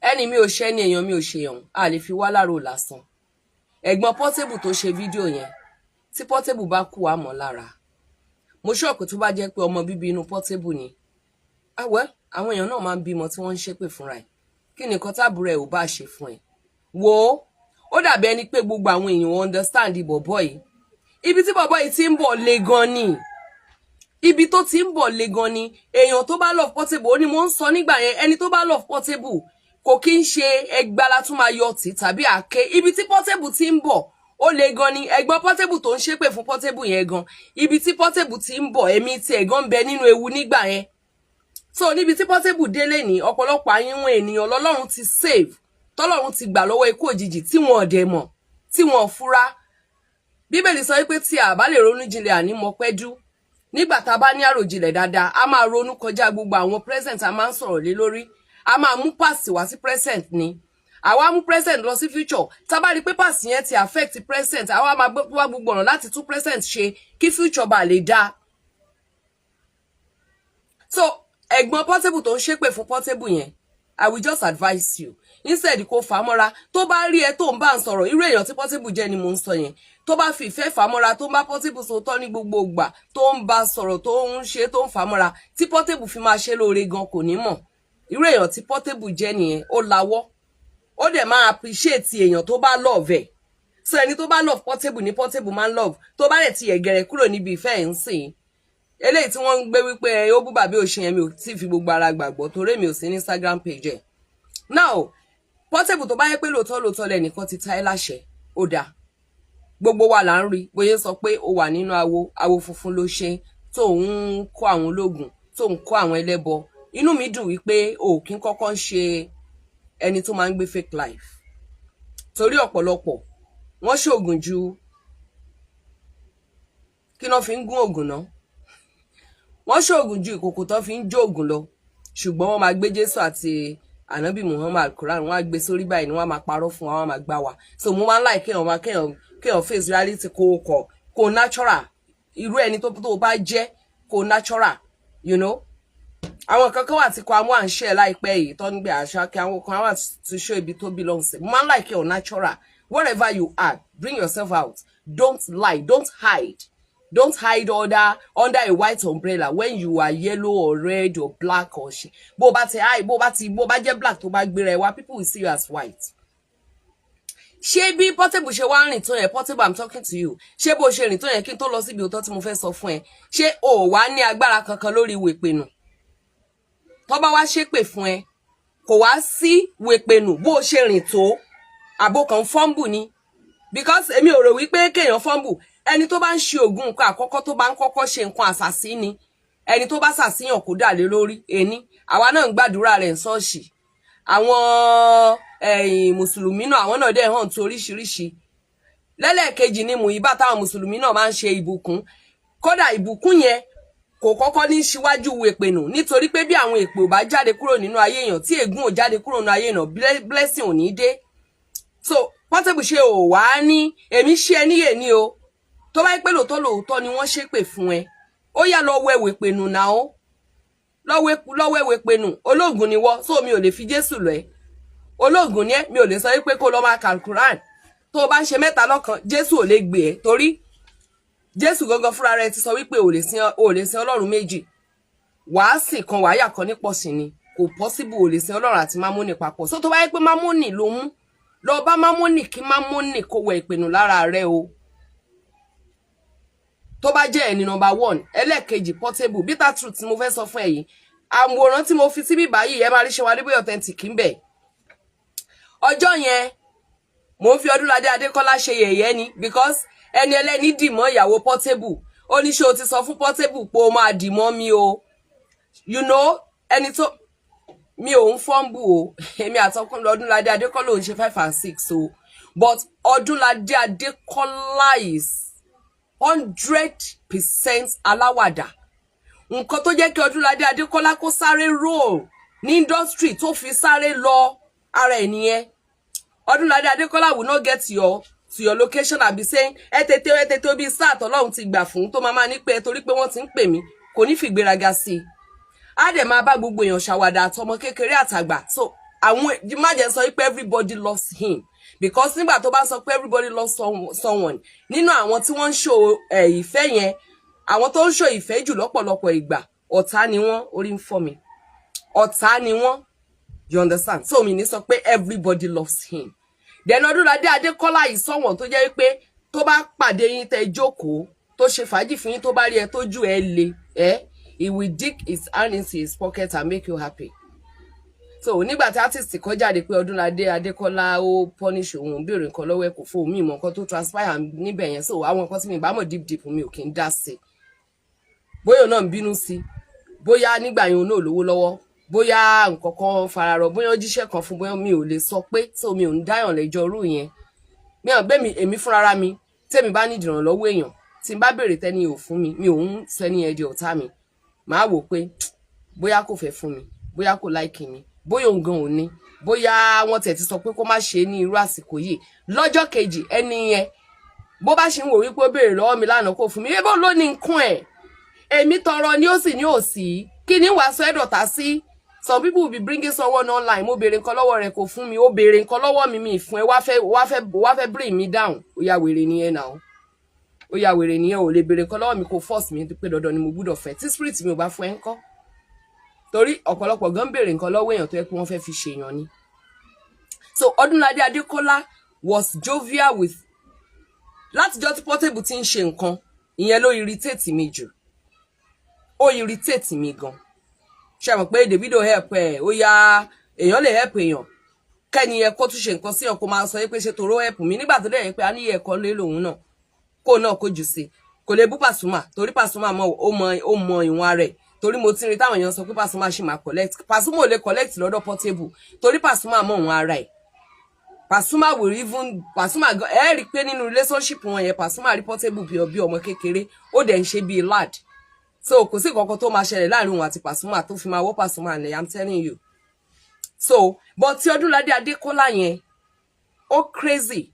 ẹni mi ò ṣe ni èèyàn mi ò ṣe yàn a lè fi wá láro lásán. Ẹ̀gbọ́n Portable tó ṣe fídíò yẹn tí Portable bá kú àmọ́ lára mo ṣọ́ọ̀kù tó bá jẹ́ pé ọmọ bíbí inú Portable ni àwọn èèyàn náà máa ń bímọ tí wọ́n ń ṣépè fúnra ẹ̀ kí ni nǹkan tábùrọ̀ ẹ̀ ò bá ṣe fún ẹ wò ó dàbí ẹni pé gbogbo àwọn èèyàn understand bọ̀bọ̀ yìí ibi tí bọ̀bọ̀ yìí ti ń bọ̀ le gan ni ibi tó ti ń bọ̀ le gan ni èèyàn tó bá love Portable ó ní mo ń sọ nígbà yẹn ẹni tó bá love Portable kò kí ń ṣe ẹgbàlá tún máa yọ tì tàbí àké ibi tí Portable ti ń bọ̀ ó le gan ni ẹ̀gbọ́n Portable tó ń ṣépè fún Portable yẹn gan ibi tí Portable ti ń bọ̀ ẹ̀mí tí ẹ̀gán ń bẹ nínú ewu nígbà yẹn so níbi tí Portable délé ní ọ̀pọ̀lọpọ̀ àyínwó ènìyàn lọ́lọ́run ti save tọ́lọ́run ti gbà lọ́wọ́ ikú òjijì tí wọn ọ̀dẹ̀ mọ̀ tí wọn fura Bíbélì sọ wípé tí a bá lè ronú jinlẹ̀ àní mọ̀ pẹ́jú nígbà tá bá ní àròjinlẹ̀ dáadáa a máa ronú kọjá gbogbo àwọn present a máa ń sọ̀rọ̀ lé lórí a máa mú past wá sí present ni àwa mú present lọ sí future tá bá rí pé past yẹn ti affect present àwa máa wá gbogbo ọ̀nà láti tún present ṣe kí future bá lè dá so ẹ̀gbọ́n Portable tó ń ṣépè fún Portable yẹn I will just advise you instead kó fàmọ́ra tó bá rí ẹ tó ń bá ń sọ̀rọ̀ irú èèyàn tí Portable jẹ́ ni mò ń sọ yẹn tó bá fi ìfẹ́ fàmọ́ra tó ń bá Portable sọ̀tọ̀ ní gbogbo ìgbà tó ń bá sọ̀rọ̀ tó ń ṣe tó ń fàmọ́ra tí Portable fi máa ṣe lóore gan kò ní mọ̀ irú èèyàn tí Portable jẹ́ nìyẹn ó lawọ́ ó dẹ̀ máa appreciate èèyàn tó bá love ẹ̀ so ẹni tó bá love Portable ní Portable máa ń love tó bá dẹ̀ ti ẹ̀gẹ̀rẹ̀ kúrò níbi ìfẹ́ ẹ̀ ń sìn eléyìí tí wọ́n ń gbé wípé ó bú bàbí òṣìyẹn mi ò tí fi gbogbo ara gbàgbọ́ torí mi ò sí ní Instagram page ẹ̀ now Portable tó bá yẹ pé lóòótọ́ lẹ́nìkan ti ta ẹ́ láṣẹ ó dáa gbogbo wa là ń rí bóyá sọ pé ó wà nínú awo funfun ló ṣe tó ń kó àwọn ológun tó ń kó àwọn ẹlẹ́bọ inú mi dùn wípé o kì í kọ́kọ́ ń ṣe ẹni tó máa ń gbé fake life torí ọ̀pọ̀lọpọ̀ wọ́n ṣoògùn ju kí ló fi ń gún ògùn náà wọ́n ṣoògùn ju ìkòkò tó fi ń jó ògùn lọ ṣùgbọ́n wọ́n máa gbé Jésù àti Ànábì Muhammad Al-Quran wọ́n á gbé sórí báyìí ni wọ́n máa parọ́ fún wa wọ́n máa gbá wa so mo máa ń láì kéèyàn face reality kò natural irú ẹni tó bá jẹ́ kò natural you know àwọn kankan wà tí kò àwọn à ń ṣe láìpẹ́ yìí tó ń gbé àṣà kí àwọn kan wà to show ibi tó belong sí mo máa ń láì kéèyàn natural wherever you are bring yourself out don't lie don't hide under a white umbrella when you are yellow or red or black or shit. Bó bá jẹ́ black tó bá gbéra ẹ wá people will see you as white. Ṣé bí Portable ṣe wá rìn tó yẹn Portable I'm talking to you. Ṣé bó ṣe rìn tó yẹn kí n tó lọ síbi òótọ́ tí mo fẹ́ sọ fún ẹ. Ṣé o wá ní agbára kankan lórí wèpènù? Tó bá wá ṣépè fún ẹ kò wá sí wèpènù bó ṣe rìn tó àbò kan fumble ni because èmi ò rò wípé kéèyàn fumble ẹni tó bá ń ṣe ògùn nǹkan àkọ́kọ́ tó bá ń kọ́kọ́ ṣe nǹkan àṣàsí ni ẹni tó bá ṣàṣìyàn kó dà lé lórí ẹni àwa náà ń gbàdúrà rẹ̀ ń ṣọ́ọ̀ṣì àwọn mùsùlùmí náà àwọn náà dẹ̀ hàn tó oríṣiríṣi lẹ́lẹ́kejì ni Mùyíbà táwọn mùsùlùmí náà máa ń ṣe ìbùkún kódà ìbùkún yẹn kò kọ́kọ́ ní síwájú èpènù nítorí pé bí àwọn èpè ò bá jáde kúrò nínú ayé èèyàn tí ègún ò jáde kúrò nínú ayé èèyàn blessing ò ní dé so Portable ṣe ò wá ní èmi ṣe ẹ níyè ní o tó bá pé lóòótọ́ ni wọ́n ṣépè fún ẹ ó yá lọ wẹ̀wẹ̀ pẹ̀nù náà ó lọ́wẹ́wẹ̀ pẹ̀nù ológun ni wọ́ so mi ò lè fi Jésù lọ ẹ ológun ni ẹ mi ò lè sọ wípé kó lọ máa ka Quran tó bá ń ṣe mẹ́ta lọ́kan Jésù ò lè gbé ẹ torí Jésù gangan fúnra rẹ̀ ti sọ wípé ò lè sin Ọlọ́run méjì wàá sìn kan wàá yà kan nípò sí ni kò possible ò lè sin Ọlọ́run àti Mámónì papọ̀ so tó bá yẹ pé Mámónì ló mú lọ bá Mámónì kí Mámónì kó wẹ ìpinnu lára rẹ̀ o tó bá jẹ́ ẹni number 1 ẹlẹ́kejì Portable bitter truth mo fẹ́ sọ fún ẹ yìí àwòrán tí mo fi síbí báyìí ẹ máa rí ṣe wá níbẹ̀ authentic ń bẹ ọjọ́ yẹn mo ń fi Ọdúnládé Adékọ́lá ṣe yẹ̀yẹ́ ni because ẹni ẹlẹ́ni dìmọ́ ìyàwó Portable ó ní ṣé o ti sọ fún Portable pé o máa dìmọ́ mi o you know ẹni tó mi ò ń fọ́nbù o èmi àtọkùnrin Ọdúnládé Adékọ́lá ò ń ṣe 5 and 6 o but Ọdúnládé Adékọ́lá is 100% aláwàdà nǹkan tó jẹ́ kí Ọdúnládé Adékọ́lá kó sáré roll ní industry tó fi sáré lọ ara ẹ̀ nìyẹn Ọdúnládé Adékọ́lá will not get to your location and be saying ẹ tètè bí start Ọlọ́run ti gbà fún tó máa ní pé torí pé wọ́n ti ń pè mí kò ní fi gbéraga sí i á dẹ̀ máa bá gbogbo èèyàn ṣàwàdà àtọmọ kékeré àtàgbà so àwọn má jẹ́ sọ pé everybody loves him, because nígbà tó bá sọ pé everybody loves someone, nínú àwọn tí wọ́n ń show ìfẹ́ yẹn, àwọn tó ń show ìfẹ́ jù lọ́pọ̀lọpọ̀ ìgbà ọ̀tá ni wọ́n, orí ń fọ́ mi, ọ̀tá ni wọ́n, you understand? So mi ní sọ pé everybody loves him. Then Odunlade Adekola is someone tó jẹ́ pé tó bá pàdé yín tẹ́ jókòó, tó ṣe fàájì fún yín, tó bá rí ẹ tó jù ẹ le, he will dig his hand into his pocket and make you happy. So nígbà tí artist kọ jáde pé Odunlade Adekola ó punish òun, béèrè nǹkan lọ́wọ́ ẹ kò fún mi mọ̀ nǹkan tó transpire níbẹ̀ yẹn, so àwọn nǹkan tí mi bá mọ̀ deep mi ò kí ń dá sí. Bóyá náà ń bínú sí, bóyá nígbà yẹn náà lówó lọ́wọ́, bóyá nǹkan kan fararọ, bóyá jíṣẹ́ kan fún, bóyá mi ò lè sọ pé, so mi ò ń dáyàn lẹ́jọ́ rú yẹn. Mi ò gbé mi èmi fúnra mi, tèmi bá ní ìdìrànlọ́wọ́ èèyàn, tí n bá béèrè tẹ́ni ò fún mi, mi ò ń sẹ́ni ẹ di ọ̀tá mi. Màá wò pé bóyá kò fẹ́ fún mi, bóyá kò like mi, bóyá òun gan ò ní, bóyá wọ́n tẹ̀ ti sọ pé kó má ṣe ní irú àsìkò yìí. Lọ́jọ́ kejì ẹni yẹn bó bá ṣe ń wò wípé ó béèrè lọ́wọ́ mi lánàá kò fún mi, ebo ló ní nǹkan ẹ̀, èmi tọrọ ni ó sì ní òsì, kí ni wàá sọ ẹ̀dọ̀tà sí? Some people will be bringing someone online, mo béèrè nǹkan lọ́wọ́ rẹ̀ kò fún mi, ó béèrè nǹkan lọ́wọ́ mi mi fún ẹ, wá fẹ́ bring me down. Ó yá wèrè nìyẹn now, ó yá wèrè nìyẹn, ò lè béèrè nǹkan lọ́wọ́ mi kò force mi pé dandan ni mo gbọ́dọ̀ fẹ́, tí spirit mi ò bá fún ẹ ńkọ́? Torí ọ̀pọ̀lọpọ̀ gan béèrè nǹkan lọ́wọ́ èèyàn tó yẹ pé wọ́n fẹ́ fi ṣe èèyàn ni. So Odunlade Adekola was jovial with, látijọ́ tí Portable ti ń ṣe nǹkan ìyẹn ló irritate mi jù, ó irritate mi gan. Ṣé mọ̀ pé Davido help ẹ, ó yá èèyàn lè help èèyàn, kẹ́ni ẹ kó tún ṣe nǹkan sí ọ kó máa sọ pé ṣe tòró help mi, nígbà tó dẹ̀ yẹ pé a ní ẹ̀kọ́ lé lòun náà kó jù sí, kò lè bú Pasuma torí Pasuma ó mọ ìwọ̀n rẹ̀, torí mo ti rí táwọn èèyàn sọ pé Pasuma ṣì máa collect, Pasuma ò lè collect lọ́dọ̀ Portable torí Pasuma mọ ìwọ̀n ara ẹ̀. Pasuma will even, Pasuma rí pé nínú relationship wọn yẹn Pasuma rí Portable bí ọmọ kékeré, ó dẹ̀ ń ṣe bí lad. So kò sí kankan tó máa ṣẹlẹ̀ láàrin òun àti Pasuma tó fi máa wọ́ Pasuma ni, I'm telling you. So but tí Odunlade Adekola yẹn ó crazy.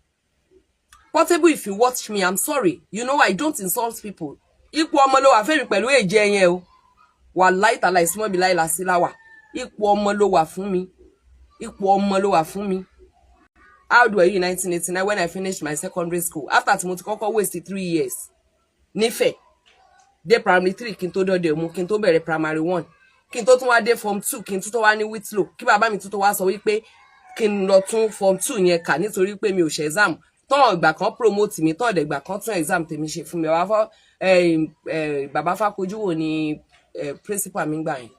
Portable, if you watch me, I'm sorry, you know I don't insult people. Ipò ọmọ ló wà fẹ́mi pẹ̀lú èjì yẹn o, wallahi ta'ala ìsúnmọ́ bí láì lásìláwà, ipò ọmọ ló wà fún mi, ipò ọmọ ló wà fún mi. How do I in 1989 when I finished my secondary school after tí mo ti kọ́kọ́ waste 3 years nífẹ̀ẹ́ dé primary 3 kí n tó dọ́dẹ̀ mú, kí n tó bẹ̀rẹ̀ primary 1, kí n tó tún wá dé form 2, kí n tó wá ní Whitlow, kí bàbá mi tó wá sọ wípé kí n lọ tún form 2 yẹn kà nítorí pé mi ò ṣe exam, tọ́n ìgbà kan promote mi, tọ́n ìgbà kan tún exam tèmi ṣe fún mi. Bàbá Fákojúwò ni principal mi gbà yẹn,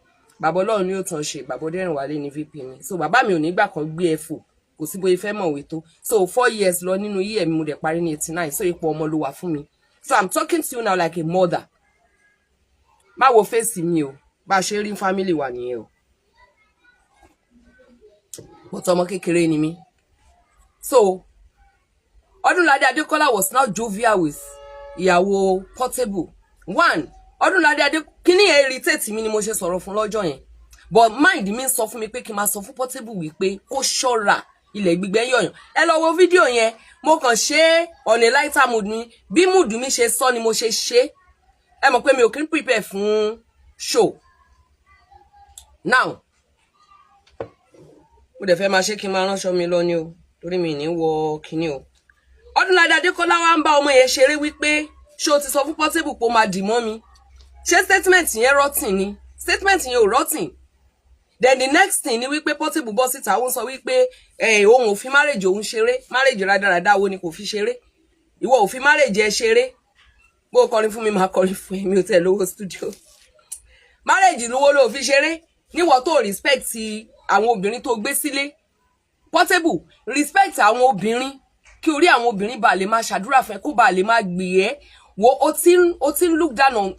bàbá Ọlọ́run ni ó tàn ṣe, bàbá Dẹ́rìnwálé ni VP mi. So bàbá mi ò ní gbà kan gbé ẹ̀fọ́, kò sí bóyá fẹ́ mọ̀wé tó. So 4 years lọ nínú year mi mo dẹ̀ parí ní 89, so ipò ọmọ ló wà fún mi. So I'm talking to you now like a mother. Má wo face mi o, bá ṣe rí family wa nìyẹn o. But ọmọ kékeré ni mi. So Odunlade Adekola was now jovial with ìyàwó Portable. One, Odunlade Adekola kíni irritate mi ni mo ṣe sọ̀rọ̀ fún lọ́jọ́ yẹn. But mind mi sọ fún mi pé kí n máa sọ fún Portable wípé kó ṣọ́ra ilẹ̀ gbígbẹ́ yọ̀yàn. Ẹ lọ wo fídíò yẹn, mo kàn ṣe on a lighter mood ni, bí mood mi ṣe sọ ni mo ṣe ṣe. Ẹ mọ̀ pé mi ò kí n prepare fún show. Now, mo dẹ̀ fẹ́ máa ṣe kí n máa ránṣọ mi lọ ni o, torí mi ní wọ kíní o. Odunlade Adekola wá ń bá ọmọ yẹn ṣeré wípé ṣé o ti sọ fún Portable pé ó máa dì mọ́ mi? Ṣé statement yẹn rotten ni? Statement yẹn ò rotten. Then the next thing ni wípé Portable bọ́ síta ó ń sọ wípé òun ò fi marriage òun ṣeré, marriage rádaràda wo ni kò fi ṣeré. Ìwọ ò fi marriage ẹ ṣeré. Bó kọrin fún mi máa kọrin fún mi ò tẹ̀ lówó studio. Marriage lówó ló fi ṣeré, níwọ tó respect àwọn obìnrin tó gbé sílé. Portable respect àwọn obìnrin, kí orí àwọn obìnrin bá lè máa ṣàdúrà fún ẹ, kó bá lè máa gbé ẹ. Wo o ti look down on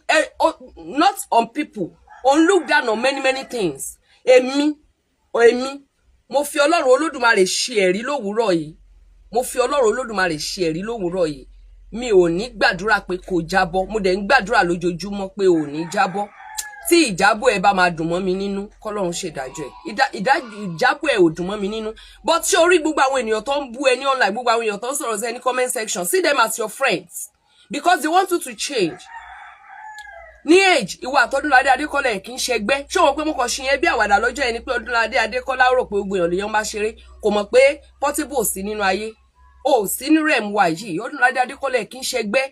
not on people, on look down on many things. Èmi mo fi Ọlọ́run Olódùmarè ṣe ẹ̀rí lówùúrọ̀ yìí, mo fi Ọlọ́run Olódùmarè ṣe ẹ̀rí lówùúrọ̀ yìí, mi ò ní gbàdúrà pé kó jábọ́, mo dẹ̀ ń gbàdúrà lójoojúmọ́ pé ò ní jábọ́. Tí ìjábọ̀ ẹ bá máa dùn mọ́ mi nínú, k'Ọlọ́run ṣe ìdájọ́ ẹ. Ìjábọ̀ ẹ ò dùn mọ́ mi nínú. But ṣé orí gbogbo àwọn ènìyàn tó ń bú ẹ ní online, gbogbo àwọn ènìyàn tó ń sọ̀rọ̀ sí ẹ ní comment section, see them as your friends because they want you to change. ní age ìwà àtọdúnládé adékọ́lá kì í ṣẹgbẹ́ ṣé wọn pé mo kàn ṣe yẹn bí àwàdà lọ́jọ́ ẹni pé ọdúnládé adékọ́lá rò pé gbogbo èèyàn lèèyàn bá ṣeré kò mọ̀ pé Portable sí nínú ayé ó sí ní rem wa yìí ọdúnládé adékọ́lá kì í ṣẹgbẹ́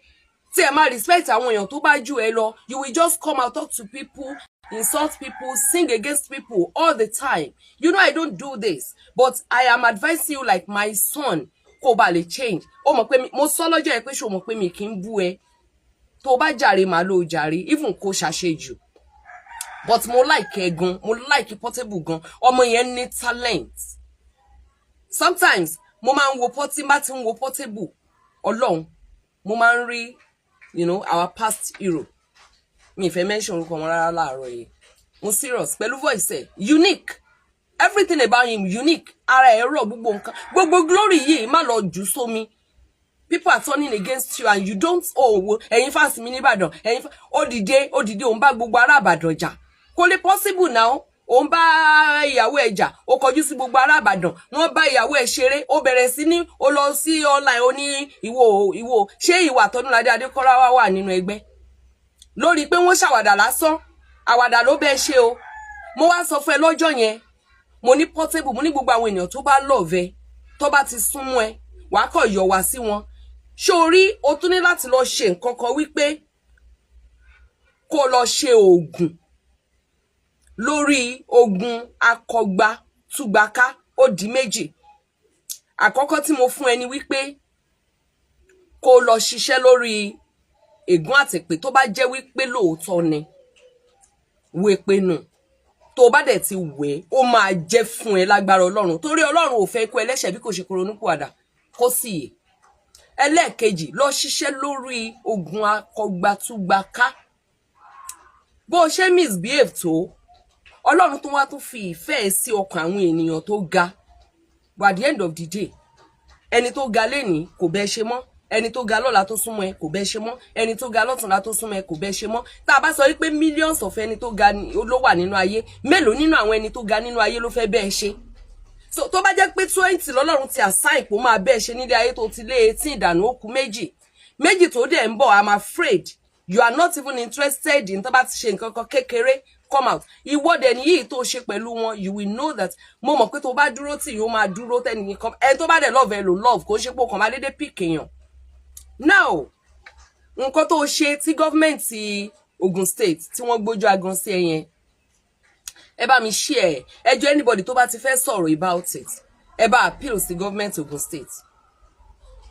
tí ẹ máa respect àwọn èèyàn tó bá jù ẹ lọ. You will just come out, talk to people, insult people, sing against people all the time. You know I don't do this, but I am advising you like my son kó bá lè change. Ó mọ̀ pé mo sọ lọ́jọ́ ẹ pé ṣó mọ̀ pé mi kì í bú ẹ tó bá jàre máa ló jàre even kó ṣàṣejù, but mo like ẹ gan, mo like Portable gan, ọmọ yẹn ní talent. Sometimes mo máa ń wo Portable Ọlọ́run mo máa ń rí our past hero. Mi fẹ́ mention orúkọ wọn rárá láàárọ̀ yìí. Mo serious pẹ̀lú voice ẹ̀ unique, everything about him unique. Ara ẹ̀rọ gbogbo nǹkan gbogbo glory yìí má lọ jù sómi. People are turning against you and you don't ẹ̀yin fans mi ní Ìbàdàn ẹ̀yin odide òun bá gbogbo ará Ìbàdàn jà kò lè possible now. Òun bá ìyàwó ẹ̀ jà ó kọjú sí gbogbo ará Ìbàdàn wọ́n bá ìyàwó ẹ̀ ṣeré ó bẹ̀rẹ̀ sí ní ó lọ sí online ó ní ìwọ ṣé ìwà Tọ́dúnládé Adékọ́lá wà nínú ẹgbẹ́ lórí pé wọ́n ṣàwàdà lásán àwàdà ló bẹ́ẹ̀ ṣe o. Mo wá sọ fún ẹ lọ́jọ́ yẹn mo ní Portable mo ní gbogbo àwọn èèyàn tó bá love ẹ tó bá ti súnmọ́ ẹ wàá kọ̀ yọ̀ wá sí wọn. Sórí o tún ní láti lọ ṣe nǹkan kan wípé kó lọ ṣe oògùn lórí ogun akọgba túgbàká ó di méjì. Àkọ́kọ́ tí mo fún ẹni wípé kó lọ ṣiṣẹ́ lórí ègún àtèpè tó bá jẹ́ wípé lóòótọ́ ni wé pé nù tó bá dẹ̀ ti wé ó máa jẹ́ fún ẹ lágbára Ọlọ́run torí Ọlọ́run ò fẹ́ kó ẹlẹ́ṣẹ̀ bí kò ṣe ronúpìwàdà kó sì yè. Ẹlẹ́ẹ̀kejì lọ ṣiṣẹ́ lórí ogun akọgba túgbàká bó ṣe misbehave tó Ọlọ́run tó wá tó fi ìfẹ́ sí ọkàn àwọn ènìyàn tó ga. But at the end of the day ẹni tó ga lẹ́ni kò bẹ́ẹ̀ ṣe mọ́, ẹni tó ga lọ́la tó súnmọ́ ẹ kò bẹ́ẹ̀ ṣe mọ́, ẹni tó ga lọ́tùnla tó súnmọ́ ẹ kò bẹ́ẹ̀ ṣe mọ́. Tá a bá sọ wípé millions of ẹni tó ga ló wà nínú ayé mélòó nínú àwọn ẹni tó ga nínú ayé ló fẹ́ bẹ́ẹ̀ ṣe. So tó bá jẹ́ pé 20 lọ́lọ́run ti assign pò máa bẹ́ẹ̀ ṣe nílé ayé tó ti lé 18 ìdànù ó kù méjì tó dẹ̀ ń bọ̀. I'm afraid you are not even interested in tó bá ti ṣe nǹkan kan kékeré come out. Ìwọ́dẹ̀ ni yìí tó ṣe pẹ̀lú wọn you will know that mo mọ̀ pé tó bá dúró tí yóò máa dúró tẹ́ni kan ẹni tó bá dẹ̀ love ẹ lò love kò ṣe pé kàn máa dédé pick èèyàn. Now nǹkan tó ṣe tí gọ́ọ̀mẹ̀ntì Ogun State tí wọ́n gbójú agan sí ẹyẹn ẹ bá mi share ẹjọ́ anybody tó bá ti fẹ́ sọ̀rọ̀ about it ẹ bá appeal sí gọ́ọ̀mẹ̀ntì Ogun State.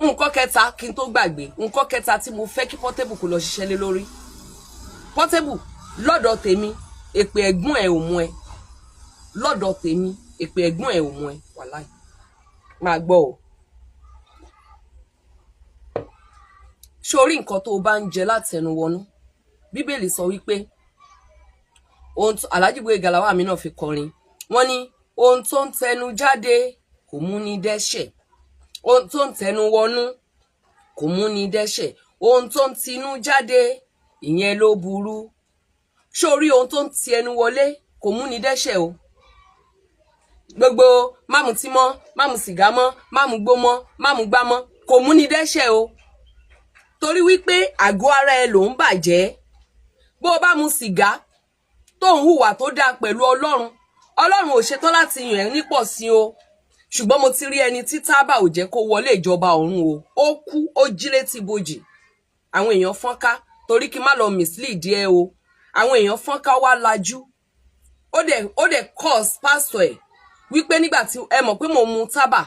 Nǹkan kẹta kí n tó gbàgbé nǹkan kẹta tí mo fẹ́ kí Portable kó lọ ṣiṣẹ́ lé lórí. Portable lọ́dọ̀ tèmi èpè ẹ̀gbọ́n ẹ̀ ò mú ẹ lọ́dọ̀ tèmi èpè ẹ̀gbọ́n ẹ̀ ò mú ẹ wàláì máa gbọ́ o. Sórí nǹkan tó bá ń jẹ láti ẹnu wọnú Bíbélì sọ wípé ohun Alhaji Gbenga làwa mi náà fi kọrin wọ́n ní ohun tó ń tẹnu jáde kò mú ní dẹ́ṣẹ̀ ohun tó ń tẹnu wọnú kò mú ní dẹ́ṣẹ̀ ohun tó ń tinú jáde ìyẹn ló burú. Sórí ohun tó ń ti ẹnu wọlé kò mú ní dẹ́ṣẹ̀ o. Gbogbo máàmù tí mọ́ máàmù sìgá mọ́ máàmù gbó mọ́ máàmù gbá mọ́ kò mú ní dẹ́ṣẹ̀ o. Torí wípé àgọ́ ara ẹ ló ń bàjẹ́. Bó bá mu sìgá tó ń hùwà tó dáa pẹ̀lú Ọlọ́run ò ṣetán láti yàn ẹ́ nípò sí o. Ṣùgbọ́n mo ti rí ẹni tí tábà ò jẹ́ kó wọlé ìjọba ọ̀run o. Ó kú ó jí létí bojì. Àwọn èèyàn fọ́nká torí kí má lọ mislead ẹ o. Àwọn èèyàn fọ́nká wá lajú. Ó dẹ̀ cause pastor ẹ̀ wípé nígbà tí ẹ mọ̀ pé mo mu tábà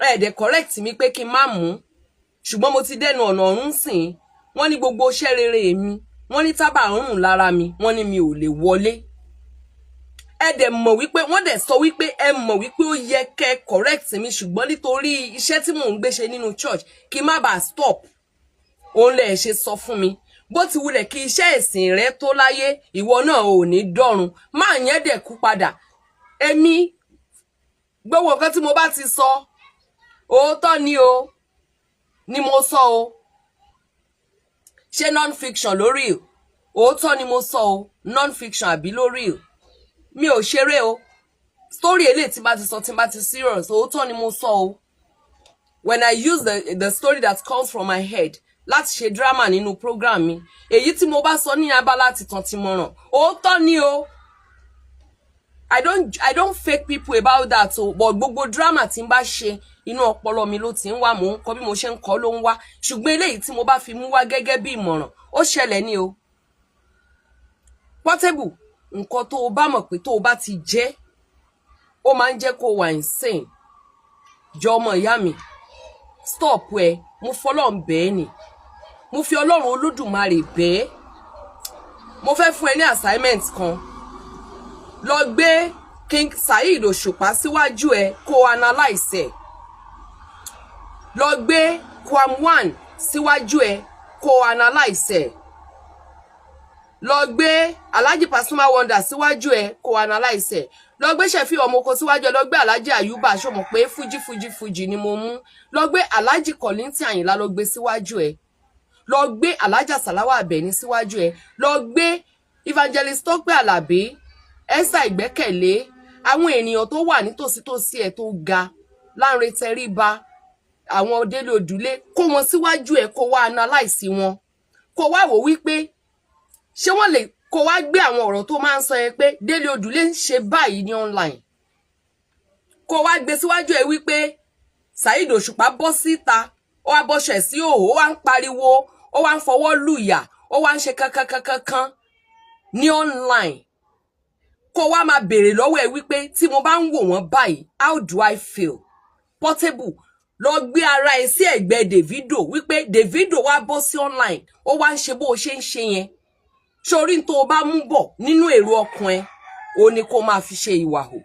ẹ dẹ̀ correct mi pé kí n má mú. Ṣùgbọ́n mo ti dẹnu ọ̀nà ọ̀run sìn wọ́n ní gbogbo iṣẹ́ rere mi wọ́n ní tábà rùn lára mi wọ́n ní mi ò lè wọlé. Ẹ dẹ̀ mọ̀ wípé wọ́n dẹ̀ sọ wípé ẹ mọ̀ wípé ó yẹ kẹ́ correct mi ṣùgbọ́n nítorí iṣẹ́ tí mò ń gbé ṣe nínú church kí má bàa stop òun lẹ ṣe sọ fún mi bó ti wulẹ̀ kí iṣẹ́ ìsìn rẹ tó láyé ìwọ náà ò ní dọ̀run máa yẹn dẹ̀ kú padà. Èmi gbogbo nǹkan tí mo bá ti sọ òótọ́ ni o ni mo sọ o. Ṣé non-fiction lórí o òótọ́ ni mo sọ o non-fiction àbí lórí o mi ò ṣeré o. Story eléyìí tí bá ti sọ tí bá ti serious òótọ́ ni mo sọ o. When I use the story that comes from my head láti ṣe drama nínú program mi èyí tí mo bá sọ ní abala tìtàn tìmọ̀ràn òótọ́ ni o I don't fake people about that o but gbogbo drama tí n bá ṣe inú ọpọlọ mi ló ti ń wá mò ń kọ bí mo ṣe ń kọ ló ń wá ṣùgbọ́n eléyìí tí mo bá fi mú wá gẹ́gẹ́ bí ìmọ̀ràn ó ṣẹlẹ̀ ní o Portable nǹkan tó o bá mọ̀ pé tó o bá ti jẹ́ ó máa ń jẹ́ kó wà insane jọ ọmọ ìyá mi stop ẹ mo fọlọ́run bẹ́ẹ̀ ni mo fi Ọlọ́run Olódùmarè bẹ́ẹ̀ mo fẹ́ fún ẹ ní assignment kan lọ gbé King Saheed Òṣùpá síwájú ẹ kó analyse ẹ lọ gbé Kwam 1 síwájú ẹ kó analyse ẹ lọ gbé Alhaji Pasuma Wonder síwájú ẹ kó analyse ẹ lọ gbé Ṣẹ̀fí Ọmọko síwájú ẹ lọ gbé Alhaji Ayuba ṣó mọ̀ pé Fuji ni mo mú lọ gbé Alhaji Kollington Àyìnlá lọ gbé síwájú ẹ lọ gbé Alhaja Salawa Àbẹ̀ní síwájú ẹ lọ gbé Evangelist Tópé Àlàbí Esther Ìgbẹ́kẹ̀lé àwọn ènìyàn tó wà nítòsítòsí ẹ tó ga Lánrè Tẹríba àwọn Délé Òdùlé kó wọn síwájú ẹ kó wá analyse wọn kó wá wò wípé ṣé wọ́n lè kó wá gbé àwọn ọ̀rọ̀ tó máa ń sọ yẹn pé Délé Òdùlé ń ṣe báyìí ní online kó wá gbé síwájú ẹ wípé Saheed Òṣùpá bọ́ síta ó wá bọ́ṣẹ̀ sí òhò ó wá ń pariwo ó wá ń fọwọ́ lùyà ó wá ń ṣe kankankankan ní online kó wá máa béèrè lọ́wọ́ ẹ wípé tí mo bá ń wò wọ́n báyìí how do I feel Portable lọ gbé ara ẹ sí ẹ̀gbẹ́ Davido wípé Davido wá bọ́ sí online ó wá ń ṣe bó ṣe ń ṣe yẹn sórí tó bá mú bọ̀ nínú èrò ọkàn ẹ ó ní kó máa fi ṣe ìwà hù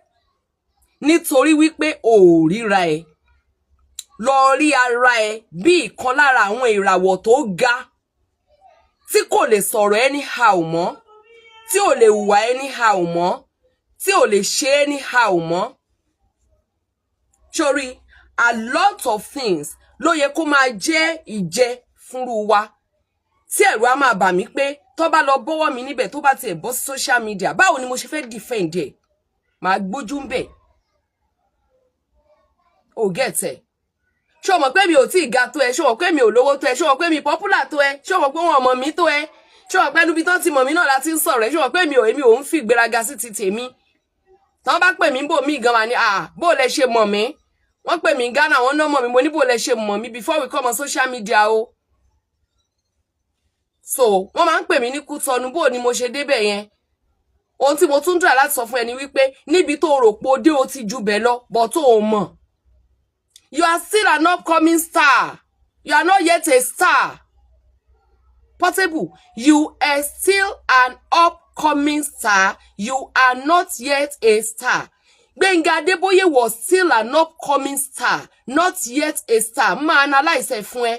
nítorí wípé ò ríra ẹ lọ rí ara ẹ bí ìkan lára àwọn ìràwọ̀ tó ga tí kò lè sọ̀rọ̀ anyhow mọ́ tí ò lè hùwà anyhow mọ́ tí ò lè ṣe anyhow mọ́ sórí a lot of things ló yẹ kó máa jẹ́ ìjẹ fúnru wa tí ẹ̀rù á máa bà mí pé tó bá lọ bọ́wọ́ mi níbẹ̀ tó bá tiẹ̀ bọ́ sí social media báwo ni mo ṣe fẹ́ defend ẹ̀ máa gbójú ń bẹ̀ ò get ẹ̀ ṣé o mọ̀ pé mi ò tí ì ga tó ẹ ṣé o mọ̀ pé mi ò lówó tó ẹ ṣé o mọ̀ pé mi popular tó ẹ ṣé o mọ̀ pé wọn mọ̀ mí tó ẹ ṣé o mọ̀ pé níbi tán ti mọ̀ mí náà láti ń sọ̀rọ̀ ẹ ṣé o mọ̀ pé èmi ò ń fi ìgbéraga sí ti tèmi tán bá pè mí bò mí gan wà ní bó lẹ ṣe mọ̀ mí wọ́n pè mí Ghana wọ́n náà mọ̀ mí mo ní bó lẹ ṣe mọ̀ mí before we come on social media o so wọ́n máa ń pè mí ní Kútọ́nù bó ni mo ṣe débẹ̀ yẹn ohun tí mo tún dúrà láti sọ fún ẹni wípé níbi tó rò pé dé o ti ju bẹ̀ lọ bọ̀ tó o mọ̀ you are still an upcoming star you are not yet a star Portable you are still an upcoming star you are not yet a star Gbenga Adeboye was still an upcoming star not yet a star ma analyse ẹ fún ẹ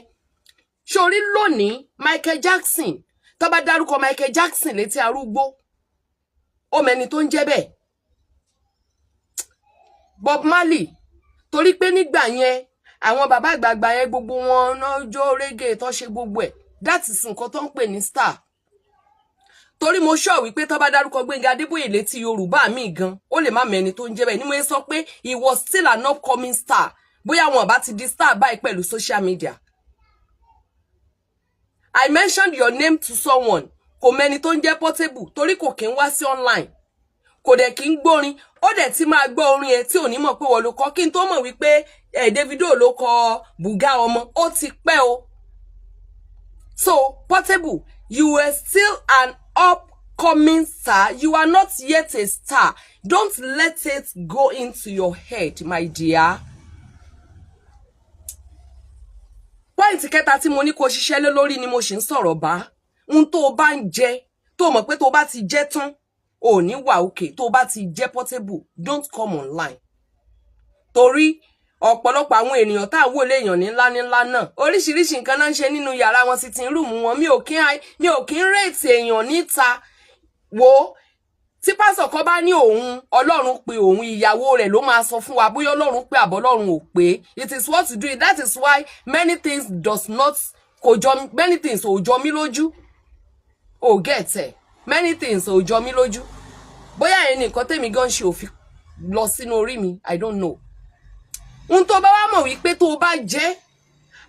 sórí lónìí Michael Jackson tó bá dárúkọ Michael Jackson létí arúgbó ó mẹni tó ń jẹ́ bẹ́ẹ̀ Bob Marley torí pé nígbà yẹn àwọn bàbá àgbààgbà yẹn gbogbo wọn náà jó reggae tó ṣe gbogbo ẹ̀ that is nǹkan tó ń pè ní star torí mo sọ wípé tó bá dárúkọ Gbenga Adeboye létí Yorùbá mi gan ó lè má mẹni tó ń jẹ́ bẹ́ẹ̀ ni mo sọ pé he was still an upcoming star bóyá wọn bá ti di star báyìí pẹ̀lú social media I mentioned your name to someone kò mẹni tó ń jẹ́ Portable torí kò kí ń wá sí online kò dẹ̀ kí ń gbórin ó dẹ̀ ti máa gbọ́ orin ẹ̀ tí ò ní mọ̀ pé wọ́n ló kọ kí n tó mọ̀ wípé Davido ló kọ Bùgá ọmọ ó ti pẹ́ o so Portable you were still an upcoming star you are not yet a star don't let it go into your head my dear. Point kẹta tí mo ní kó ṣiṣẹ́ lé lórí ni mo ṣì ń sọ̀rọ̀ bá ń tó bá ń jẹ tó mọ̀ pé tó bá ti jẹ tán ò ní wà òkè tó bá ti jẹ Portable don't come online torí ọ̀pọ̀lọpọ̀ àwọn ènìyàn tá wò léèyàn ní ńlá náà oríṣiríṣi nǹkan náà ń ṣe nínú yàrá wọn sitting room wọn mi ò kí ń rate èèyàn níta wo tí pásọ̀ kan bá ní òun Ọlọ́run pé òun ìyàwó rẹ̀ ló máa sọ fún wa bóyá Ọlọ́run pé àbọ̀lọ́run ò pé it is what to do that is why many things ò jọ mí lójú o get it many things ò jọ mí lójú bóyá ẹni nǹkan tèmi gan ṣe ò fi lọ sínú orí mi I don't know n tó bá wá mọ̀ wípé tó bá jẹ́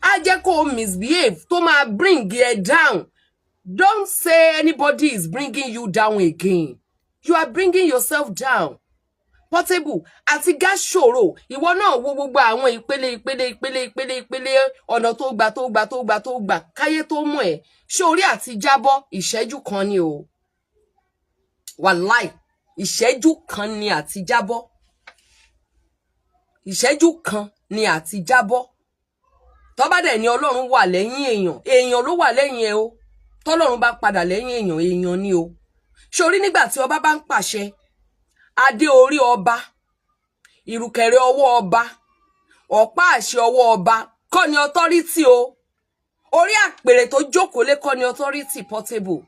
á jẹ́ kó misbehave tó máa bring you down. Don't say anybody is bringing you down again. You are bringing yourself down. Portable àti gas ṣòro ìwọ náà wo gbogbo àwọn ìpele ọ̀nà tó gbà káyé tó mú ẹ ṣórí àti jábọ́ ìṣẹ́jú kan ni o. Wàláì ìṣẹ́jú kan ni àti jábọ́. Ìṣẹ́jú kan ni àti jábọ́. Tó bá dẹ̀ ní Ọlọ́run wà lẹ́yìn èèyàn ló wà lẹ́yìn ẹ o. Tọ́lọ́run bá padà lẹ́yìn èèyàn ni o. Ṣórí nígbà tí ọba bá ń pàṣẹ adé orí ọba, ìrùkẹ̀rẹ̀ ọwọ́ ọba, ọ̀pá àṣẹ ọwọ́ ọba kọ́ ni authority o. Orí àpèrè tó jókòó lé kọ́ ni authority. Portable.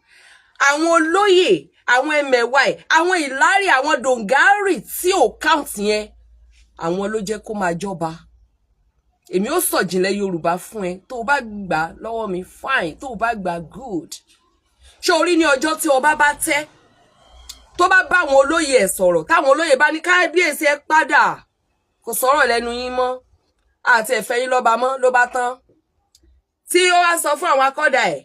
Àwọn olóyè, àwọn ẹmẹ̀wà ẹ̀, àwọn ìlárì, àwọn dòǹgárì tí ò count yẹn, àwọn ló jẹ́ kó máa jọba. Èmi ó sọ ìjìnlẹ̀ Yorùbá fún ẹ tó bá gbà lọ́wọ́ mi fine, tó bá gbà good. Ṣé orí ní ọjọ́ tí ọba bá tẹ́ tó bá bá àwọn olóyè ẹ̀ sọ̀rọ̀ táwọn olóyè bá ní kábíyèsí ẹ padà kò sọ̀rọ̀ lẹ́nu yín mọ́ àti ẹ̀fẹ́ yín lọ́ba mọ́ ló bá tán. Tí ó wá sọ fún àwọn akọ́dà ẹ̀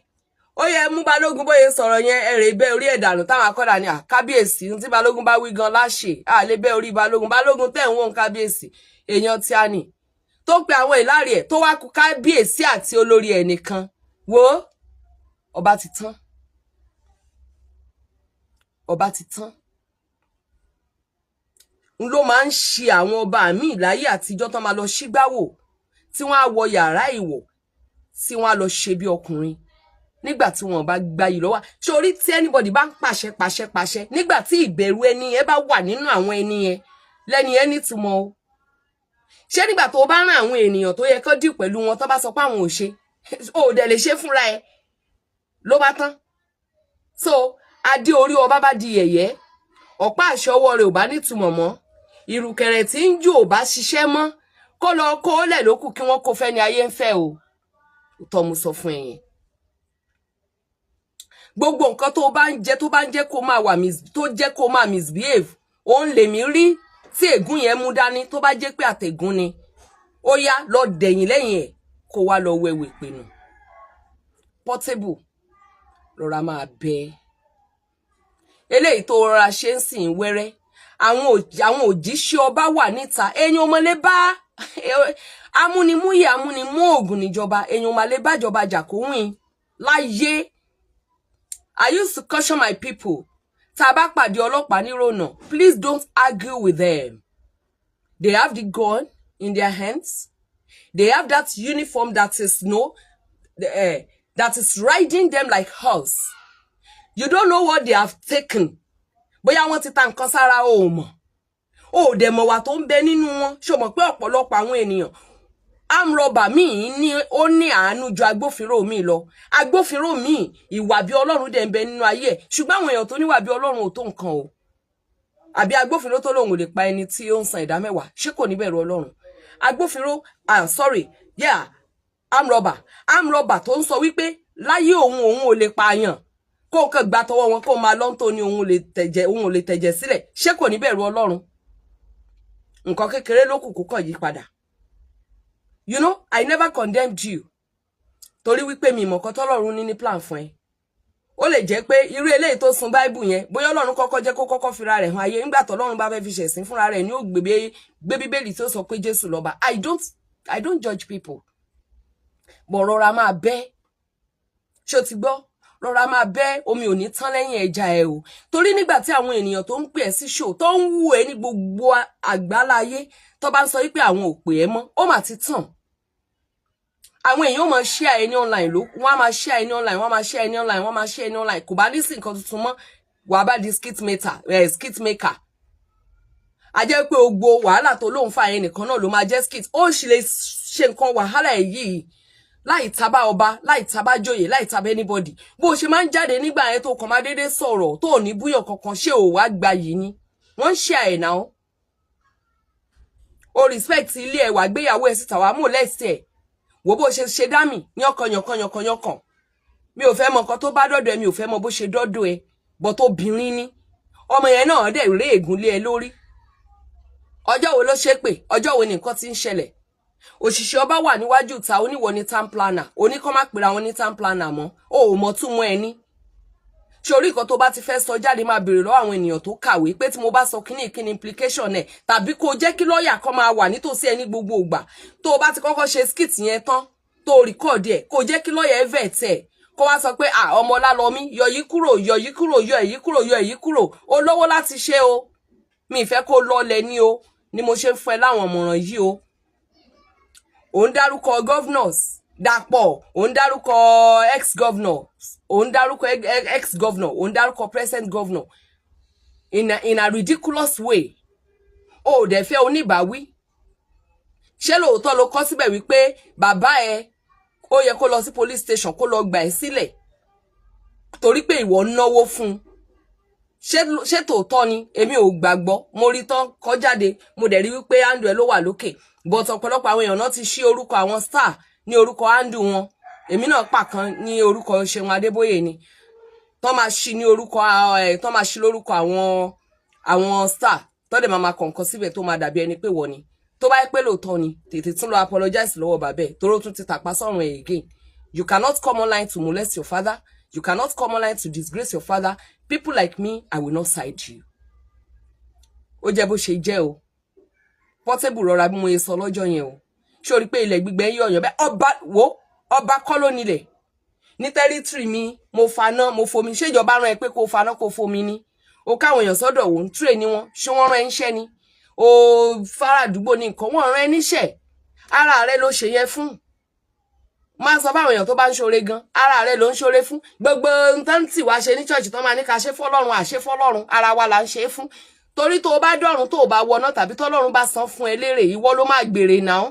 ó yẹ mú Balógun bóyá sọ̀rọ̀ yẹn ẹ̀rẹ̀ bẹ́ orí ẹ̀dànù táwọn akọ́dà ní kábíyèsí tí Balógun bá wí gan láṣẹ lè bẹ́ orí Balógun tẹ̀ ń wọ́n kábíyèsí èèyàn tí a nì tó pe àwọn ìlàrí ẹ̀ tó wá kú kábíyèsí àti olórí ẹ̀ nìkan wo ọba ti tán. Ọba ti tán. N ló máa ń ṣe àwọn ọba míì láyé àtijọ́ tó máa lọ sígbáwò tí wọ́n á wọ yàrá ìwọ̀ tí wọ́n á lọ ṣe bí ọkùnrin nígbà tí wọ́n bá gba yìí lọ́wọ́. Sórí tí anybody bá ń pàṣẹ nígbà tí ìbẹ̀rù ẹni yẹn bá wà nínú àwọn ẹni yẹn lẹ́ni ẹni túmọ̀ o. Ṣé nígbà tó bá rán àwọn ènìyàn tó yẹ kó dì pẹ̀lú wọn tó bá sọ pé àwọn ò ṣe ó dẹ̀ lè ṣe fúnra ẹ ló bá tán. So adé orí ọba bá di yẹ̀yẹ́, ọ̀pá àṣẹ ọwọ́ rẹ̀ ò bá nítumọ̀ mọ́, ìrùkẹ̀rẹ̀ tí ń jò ò bá ṣiṣẹ́ mọ́, kó lọ kó lẹ̀ lókù kí wọ́n kó fẹ́ ni ayé ń fẹ́ o. Tọ́ mo sọ fún ẹ̀yin. Gbogbo nǹkan tó bá ń jẹ́ kó máa wà tó jẹ́ kó máa misbehave òun lèmi rí tí ègún yẹn mú dání tó bá jẹ́ pé àtẹ̀gún ni. Ó yá lọ dẹ̀yìn lẹ́yìn ẹ̀ kó wá lọ wẹ̀wẹ̀ pinnu. Portable rọra máa bẹ́ẹ̀. Eléyìí tó rọra ṣe ń sìn wẹ́rẹ́ àwọn òjíṣẹ́ ọba wà níta èèyàn ọmọlé bá amúnimúyè amúnimú ògùn níjọba èèyàn ọmọlé bá jọba jà kó wìn láyé. I used to caution my people tá bá pàdé ọlọ́pàá nírònà please don't argue with them. They have the gun in their hands. They have that uniform that is that is riding them like horse. You don't know what they have taken. Bóyá wọ́n ti ta nǹkan sára o mọ̀. O dẹ̀ mọ̀ wà tó ń bẹ nínú wọn. Ṣó mọ̀ pé ọ̀pọ̀lọpọ̀ àwọn ènìyàn amrọ̀bà míì ní ó ní àánú ju agbófinró míì lọ. Agbófinró míì ìwà bí Ọlọ́run dẹ̀ ń bẹ nínú ayé ẹ̀. Ṣùgbọ́n àwọn èèyàn tó níwà bí Ọlọ́run ò tó nǹkan o. Àbí agbófinró tó lóun ò lè pa ẹni tí ó ń san ìdámẹ́wàá. Ṣé kò ní bẹ̀rù Ọlọ́run? Agbófinró amrọ̀bà tó ń sọ wípé láyé òun ò lè pààyàn. Kó kàn gbà tọwọ́ wọn kó máa lọ́n tó ní òun ò lè tẹ̀jẹ̀ sílẹ̀ ṣé kò ní bẹ̀rù Ọlọ́run. Nǹkan kékeré ló kù kó kàn yí padà. You know, I never condemned you. Torí wípé mi mọ̀ kan tọ́lọ́run ní plan fún ẹ. Ó lè jẹ́ pé irú eléyìí tó sun Bible yẹn bóyá Ọlọ́run kọ́kọ́ jẹ́ kó kọ́kọ́ fira rẹ̀ hàn ayé nígbà tọ́lọ́run bá fẹ́ fi ṣẹ̀sín fúnra rẹ̀ ní ó gbé Bíbélì tó sọ pé Jésù lọ́ba. I don't judge people. But rọra máa bẹ́. Ṣó ti gbọ́? Rọra máa bẹ́ omi ò ní tán lẹ́yìn ẹja ẹ o. Torí nígbà tí àwọn ènìyàn tó ń pè ẹ́ sí show tó ń wù ẹ́ ní gbogbo àgbáláyé tó bá ń sọ wípé àwọn ò pè ẹ́ mọ́ ó mà ti tàn. Àwọn èèyàn máa share ẹni online ló wọ́n á máa share ẹni online wọ́n máa share ẹni online wọ́n máa share ẹni online kò bá ní sí nǹkan tuntun mọ́ wàá bá di skit maker. A jẹ́ pé gbogbo wàhálà tó lóun fà yẹn nìkan náà ló máa jẹ́ skit. Ó sì lè ṣe nǹkan wàhálà yìí láì tábà ọba láì tábà joyè láì tábà anybody bó ṣe máa ń jáde nígbà yẹn tó kàn máa dédé sọ̀rọ̀ tó ní búyàn kankan ṣé ò wá gba yìí ni wọ́n ń ṣe àìná o respect ilé ẹ̀ wá gbéyàwó ẹ̀ síta wá mú lẹ́sẹ̀ ẹ̀ wò bó ṣe dámì yánkanyànkanyànkanyànkan mi ò fẹ́ mọ nǹkan tó bá dọ́dọ̀ ẹ mi ò fẹ́ mọ bó ṣe dọ́dọ̀ ẹ bọ́ tó bìnrin ní ọmọ yẹn náà dẹ̀ ré ègún lé ẹ lórí ọjọ́ wo ló ṣépè ọjọ́ wo ni nǹkan ti ń ṣẹlẹ̀ òṣìṣẹ́ ọba wà níwájú ta oníwọ ní town planner oníkan má pera wọn ní town planner mọ́ o ò mọ̀ túmọ̀ ẹni sórí nǹkan tó bá ti fẹ́ sọ jáde máa béèrè lọ́wọ́ àwọn ènìyàn tó kàwé pé tí mo bá sọ kíní implication ẹ̀ tàbí kó jẹ́ kí lọ́ọ̀yà kan máa wà nítòsí ẹni gbogbo ìgbà tó o bá ti kọ́kọ́ ṣe skit yẹn tán tó o record ẹ̀ kó jẹ́ kí lọ́ọ̀yà ẹ̀ vet ẹ̀ kó wá sọ pé ọmọ Ọlálọmí yọ yìí kúrò yọ yìí kúrò yọ èyí kúrò yọ èyí kúrò o lówó láti ṣe o mi ìfẹ́ kó lọ́ọ̀lẹ̀ ní o ni mo ṣe ń fún ẹ láwọn ọ̀mọ̀ràn yìí o ò ń dárúkọ governors Dàpọ̀ ò ń dárúkọ ex-governor ò ń dárúkọ ex-governor ò ń dárúkọ present governor in a ridiculous way o dẹ̀ fẹ́ oníbàwí ṣé lóòótọ́ ló kọ síbẹ̀ wípé bàbá ẹ ó yẹ kó lọ sí police station kó lọ gbà ẹ́ sílẹ̀ torí pé ìwọ náwó fún ṣé tòótọ́ ni èmi ò gbàgbọ́ mo rí tán kọ jáde mo dẹ̀ rí wípé handle ẹ ló wà lókè but ọ̀pọ̀lọpọ̀ àwọn èèyàn náà ti ṣí orúkọ àwọn star ní orúkọ handle wọn èmi náà pàkan ní orúkọ Ṣeun Adébóyè ni tán máa ṣí ní orúkọ tán máa ṣí lórúkọ àwọn star tó dẹ̀ máa kọ̀ǹkan síbẹ̀ tó máa dàbí ẹni pé wọ́n ni tó bá yẹ pé lóòótọ́ ni tètè tún lọ apologize lọ́wọ́ bàbẹ́ toró tún ti tàpá sọ́run ẹ̀ again you cannot come online to molest your father you cannot come online to disgrace your father people like me I will not side you ó jẹ́ bó ṣe jẹ́ o Portable rọra bí mo yẹ sọ lọ́jọ́ yẹn o ṣé o rí pé ilẹ̀ gbígbẹ́ yí ọ̀yàn bẹ́ẹ̀ ọba kọ́ ló nílẹ̀ ní territory mi mo faná mo fomi ṣèjọba rán ẹ pé kó faná kó fomi ni o káwọn èèyàn sọ́dọ̀ wò ń train ni wọn ṣé wọ́n rán ẹ níṣẹ́ ni o fara àdúgbò ní nǹkan wọ́n rán ẹ níṣẹ́ ara rẹ ló ṣe yẹn fún máa sọ fáwọn èèyàn tó bá ń ṣoore gan ara rẹ ló ń ṣoore fún gbogbo nǹkan tí wàá ṣe ní church tó máa ní ká ṣe fọ́lọ́run àṣẹ fọ́lọ́run ara wa là ń ṣe fún torí tó bá dọ̀run tó bá wọná tàbí tọ́lọ́run bá san fún ẹ lérè ìwọ ló máa gbèrè náà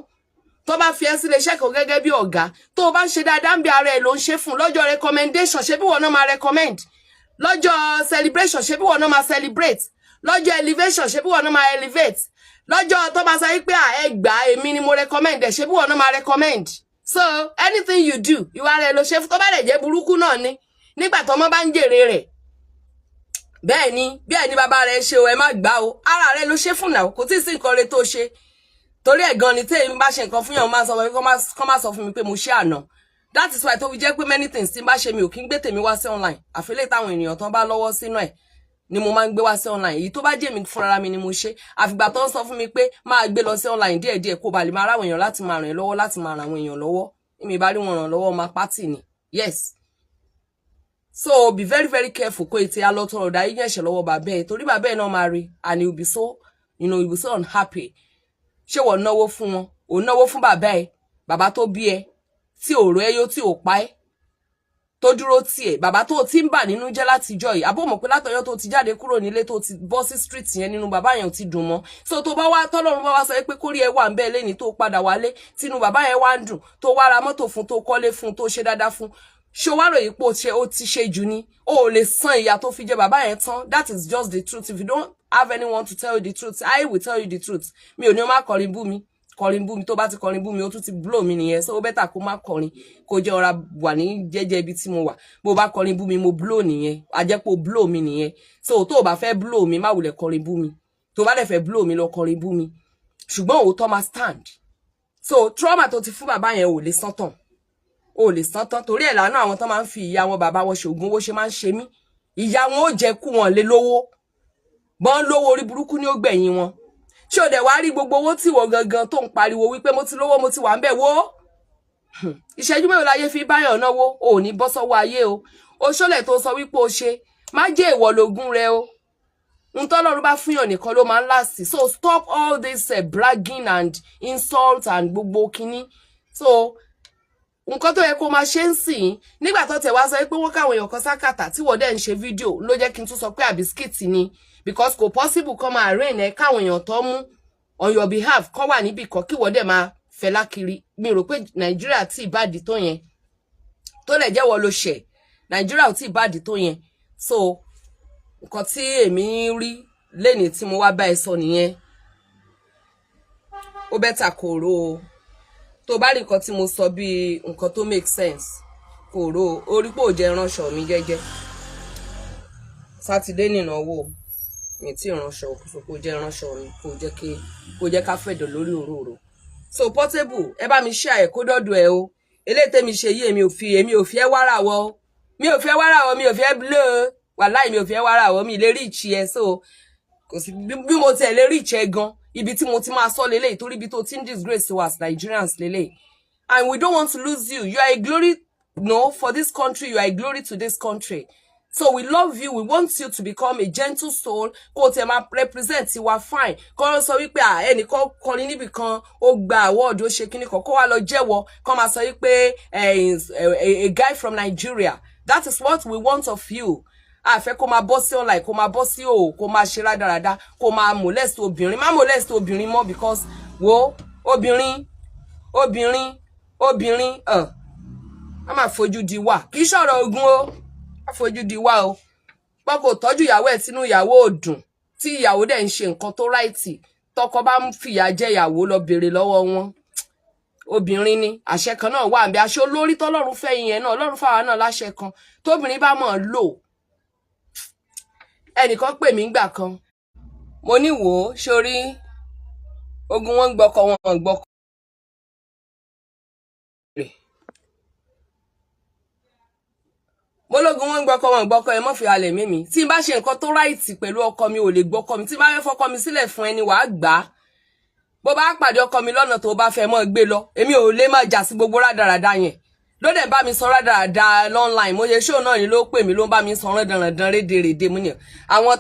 tó bá fi ẹ́ sílé iṣẹ́ kan gẹ́gẹ́ bí ọ̀gá tó bá ń ṣe dáadáa ń bí ara ẹ̀ ló ń ṣe fún lọ́jọ́ recommendation ṣé bí wọn náà máa recommend lọ́jọ́ celebration ṣé bí wọn náà máa celebrate lọ́jọ́ elevation ṣé bí wọn náà máa elevate lọ́jọ́ tó bá sọ wípé ẹ gbà èmi ni mo recommend ẹ̀ ṣé bí wọn náà máa recommend so anything you do ìwà rẹ̀ ló ṣe fún tó bá lè jẹ́ burúkú náà ni nígbà tó ọmọ bá ń jèrè rẹ̀ bẹ́ẹ̀ ni bàbá rẹ̀ ṣe o ẹ má gbà o ara rẹ̀ ló ṣe fún náà kò tí ì sí nǹkan rẹ̀ tó ṣe torí ẹ̀ gan ni tèmi bá ṣe nǹkan fún yàn máa sọ fún mi kó má sọ fún mi pé mo ṣe àná that is why tó fi jẹ́ pé many things tí n bá ṣe mi ò kí ń gbé tèmi wá sí online àfẹ́lẹ́ táwọn ènìyàn tán bá lọ́wọ́ sínú ẹ̀ ni mo máa ń gbé wá sí online èyí tó bá jẹ́ mi fúnra mi ni mo ṣe àfìgbà tó ń sọ fún mi pé máa gbé lọ sí online díẹ̀díẹ̀ kó ba lè máa ráwọn èèyàn láti máa ràn ẹ́ lọ́wọ́ láti máa ràn àwọn èèyàn lọ́wọ́ èmi bá rí wọn ràn lọ́wọ́ máa pátì ni yes so be very very careful kó ètè alọ́tọ̀ ọ̀dà yíyan ẹ̀ṣẹ̀ lọ́wọ́ bàbá ẹ̀ torí bàbá ẹ̀ náà máa rí and you be so you be so unhappy ṣé wọ́n náwó fún wọn ò náwó fún bàbá ẹ̀ bàbá tó bí ẹ tí ò rọ ẹyọ tí ò pa ẹ́ tó dúró tì ẹ́ bàbá tó ti ń bà nínú jẹ́ látijọ́ yìí àbó mọ̀ pé látọjọ́ tó ti jáde kúrò nílé tó ti bọ́ sí street yẹn nínú bàbá yẹn ò ti dùn mọ́ so tó bá wá tọ́lọ́run bá wá sọ pé kórí ẹ wà ń bẹ́ẹ̀ lẹ́ni tó padà wálé tínú bàbá yẹn wá ń dùn tó wá ra mọ́tò fún tó kọ́lé fún tó ṣe dáadáa fún ṣé wá ròyìn pé ó ti ṣe jù ni o ò lè san ìyà tó fi jẹ bàbá yẹn tán that is just the truth if you don't have anyone to tell you the truth I will tell you the truth mi ò ní o má kọrin bú mi tó bá ti kọrin bú mi ó tún ti blow mi nìyẹn so ó bẹ́tà kó má kọrin kó jẹ́ ọ̀rá wà ní jẹ́jẹ́ ibi tí mo wà bó bá kọrin bú mi mo blow nìyẹn àjẹpọ̀ blow mi nìyẹn so tó o bá fẹ́ blow mi má wulẹ̀ kọrin bú mi tó bá dẹ̀ fẹ́ blow mi lọ kọrin bú mi ṣùgbọ́n òótọ́ máa stand so trauma tó ti fún bàbá yẹn ò lè san tán o lè san tán torí ẹ̀ lánàá àwọn tán máa ń fi ìyá wọn bàbá wọn ṣògùn owó ṣe máa ń ṣe mí ìyá wọn ó jẹ kú wọn lé lówó bọ́n lówó orí burúkú ní ó gbẹ̀yìn wọn ṣé o dẹ̀ wá rí gbogbo owó tí wọ́n gangan tó ń pariwo wípé mo ti lówó mo ti wà ń bẹ̀ wó ìṣẹ́jú mélòó láyé fi báyọ̀ náwó ò ní bọ́ sọ́wọ́ ayé o oṣólẹ̀ tó sọ wípé o ṣe má jẹ́ ìwọ lógún rẹ o n tọ́lọ́run bá fún yàn nìkan ló máa ń last so stop all this bragging and insult and gbogbo kinní so nǹkan tó yẹ kó máa ṣe ń sìn nígbà tó tẹ̀ wá sọ pé wọ́n káwọn èèyàn kan sákàtà tí wọ́n dẹ̀ ń ṣe fídíò ló jẹ́ kí n tún sọ pé àbísíkìtì ni because kò possible kó máa rain ẹ káwọn èèyàn tó mú on your behalf kó wà níbì kan kí wọ́n dẹ̀ máa fẹ́ lákiri mi rò pé nàìjíríà tí ìbàdí tó yẹn tó lè jẹ́wọ́ ló ṣẹ̀ nàìjíríà ò tí ìbàdí tó yẹn so nǹkan tí èmi rí lẹ́ni tí mo wá bá ẹ sọ nìyẹn ó bẹ́tà kò rò ó tó bá rí nǹkan tí mo sọ bí nǹkan tó make sense kò rò ó orí pò jẹ́ ránṣọ mi jẹ́jẹ́ sátidé nìnáwó mi tí ránṣọ kò jẹ́ ránṣọ mi kò jẹ́ ká fẹ̀dọ̀ lórí òróró so Portable ẹ bá mi share kó dọ́dọ̀ ẹ o eléyìí tèmi ṣe yìí èmi ò fi ẹ́ wárawọ́ mi ò fi ẹ́ wárawọ́ mi ò fi ẹ́ blow wàláì mi ò fi ẹ́ wárawọ́ mi lè reach ẹ so kò sí bí mo tiẹ̀ lè reach ẹ gan ibi tí mo ti máa sọ lélẹ̀ torí ibi tó ti ń disgrace to us Nigerians lélẹ̀ and we don't want to lose you. You are a glory, no, for this country. You are a glory to this country. So we love you. We want you to become a gentle soul. Kó tẹ́ máa represent you are fine. Kó sọ wípé ẹni kò kọrin níbì kan ó gba award ó ṣe kíní kan kó wá lọ jẹ́wọ́ kó máa sọ wípé a guy from Nigeria. That is what we want of you. Àfẹ́ kó máa bọ́ sí online kó máa bọ́ sí o kó máa ṣe rádaràda kó máa molest obìnrin má molest obìnrin mọ́ because wo obìnrin a máa fojú di wá kì í ṣọ̀rọ̀ ogun o a fojú di wá o pọ́n kò tọ́jú ìyàwó ẹ̀ sínú ìyàwó òdùn tí ìyàwó dẹ̀ ń ṣe nǹkan tó ráìtì tọkọ bá ń fìyà jẹ ìyàwó lọ béèrè lọ́wọ́ wọn obìnrin ni àṣẹ kan náà wà níbi àṣẹ olórí tọ́lọ́run fẹ́ yẹn náà Ọlọ́run fáwa náà láṣẹ kan tóbìnrin bá mọ̀ lò ẹnìkan pè mí gbà kan mo ní wò ó sórí ogun wọn gbọ́kọ wọn gbọ́kọ bólógun wọn gbọ́kọ wọn gbọ́kọ ẹ mọ́ fi halẹ̀ mímí tí n bá ṣe nǹkan tó ráìtì pẹ̀lú ọkọ mi ò lè gbọ́kọ mi tí n bá fẹ́ fọkọ mi sílẹ̀ fún ẹni wàá gbà á bó bá pàdé ọkọ mi lọ́nà tó bá fẹ́ mọ́ gbé lọ èmi ò lè má jà sí gbogbo rádaràda yẹn ló dẹ̀ bá mi sọ rádaràda online mo ṣe ṣó náà ni ló pè mí ló ń bá mi sọ rádaràdan rédèrèdè mú ni àwọn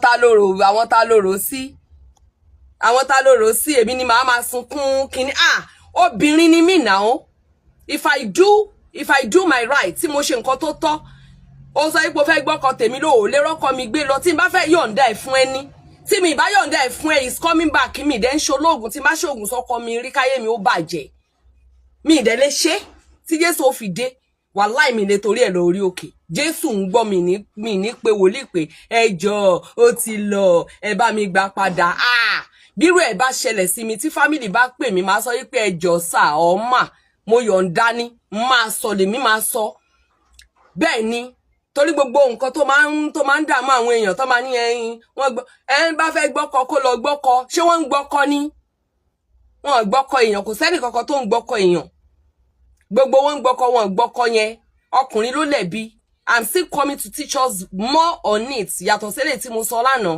tá lóró sí èmi ni màá máa sunkún kíní obìnrin ni mí náà if I do my right tí mo ṣe nǹkan tó tọ́ ó sọ ipò fẹ́ gbọ́kọ tèmi ló ò lè rọ́kọ mi gbé lọ tí n bá fẹ́ yọ̀ǹda ẹ̀ fún ẹni tí mi bá yọ̀ǹda ẹ̀ fún ẹ is coming back mi dẹ̀ ń ṣolóògùn tí n bá ṣoògùn sọ́kọ mi rí káyé mi ó bàjẹ́ mi dẹ̀ lè ṣe tí Jésù ó fi dé wàláì mi lè torí ẹ̀ lórí òkè Jésù ń gbọ́ mi ní pé wòlíì pé ẹ jọ̀ọ́ ó ti lọ ẹ bá mi gbà padà bírú ẹ̀ bá ṣẹlẹ̀ sí mi tí family bá pè mí máa sọ wípé ẹ jọ̀ọ́ sà ọmọ mo yọ̀ǹda ni máa sọ lèmi máa sọ bẹ́ẹ̀ ni torí gbogbo nǹkan tó máa ń dààmú àwọn èèyàn tó máa ní ẹyin wọ́n gbọ́ bá fẹ́ gbọ́kọ kó lọ gbọ́kọ ṣé wọ́n ń gbọ́kọ ni wọ́n gbọ́kọ èèyàn kò sẹ́ni kankan tó ń gbọ́kọ èèyàn gbogbo wọn ń gbọ́kọ wọn gbọ́kọ yẹn ọkùnrin ló lẹ̀bi I'm still coming to teach us more on it yàtọ̀ sílẹ̀ tí mo sọ lánàá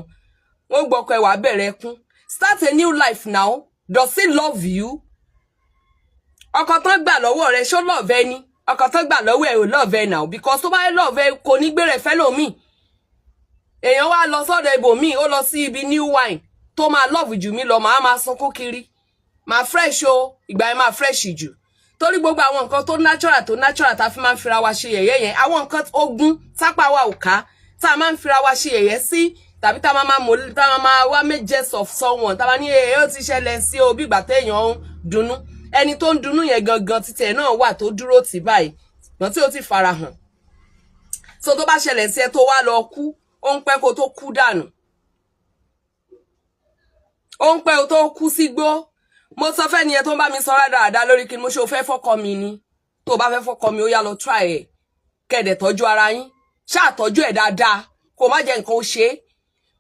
wọ́n gbọ́kọ ẹwà bẹ̀rẹ̀ ẹkún start a new life now does he love you ọkọ tán gbà lọ́wọ́ rẹ̀ ṣó love ẹ ni ọkọ tán gbà lọ́wọ́ ẹ ò love ẹ now because tó bá love ẹ kò ní gbére fẹ́ lómi èèyàn wá lọ sọ́dọ̀ ibòmíì ó lọ sí ibi new wine tó máa love jù mí lọ máa sunkún kiri máa fresh o ìgbà yẹn máa fresh jù torí gbogbo àwọn nǹkan tó natural tá fi máa ń fira wa ṣe yẹ̀yẹ́ yẹn àwọn nǹkan ogun tápá wa ò ká tá máa ń fira wa ṣe yẹ̀yẹ́ sí tàbí tá máa wá majors of someone tá máa ní ó ti ṣẹlẹ̀ sí o bí ìgbà téèyàn ń dunnú ẹni tó ń dunnú yẹn gangan títẹ̀ náà wà tó dúró tì báyìí gbọ́n tí ó ti farahàn so tó bá ṣẹlẹ̀ sí ẹ tó wá lọ kú ó ń pẹ́ kó tó kú dànù ó ń pẹ́ tó kú sígbó mo sọ fẹ́ ni ẹ tó ń bá mi sọ rádaràda lórí kí mo ṣe o fẹ́ fọ́kọ mi ni tó bá fẹ́ fọ́kọ mi ó yá lọ try ẹ̀ kẹ̀dẹ̀ tọ́jú ara yín ṣáà tọ́jú ẹ̀ dáadáa kó má jẹ́ nǹkan ó ṣe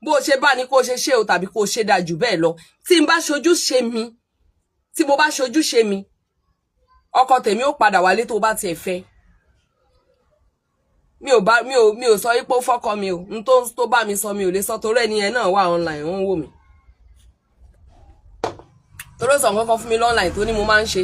bó ṣe bá ní kó ṣe ṣe o tàbí kó ṣe dáa jù bẹ́ẹ̀ lọ tí n bá ṣojú ṣe mi tí mo bá ṣojú ṣe mi ọkọ tèmi ó padà wálé tó bá tiẹ̀ fẹ́ mi ò sọ ipò fọ́kọ mi o n tó bá mi sọ mi ò lè sọ torí ẹni yẹn náà wà online wọ́n wò mí torí sọ nǹkan kan fún mi online tó ní mo máa ń ṣe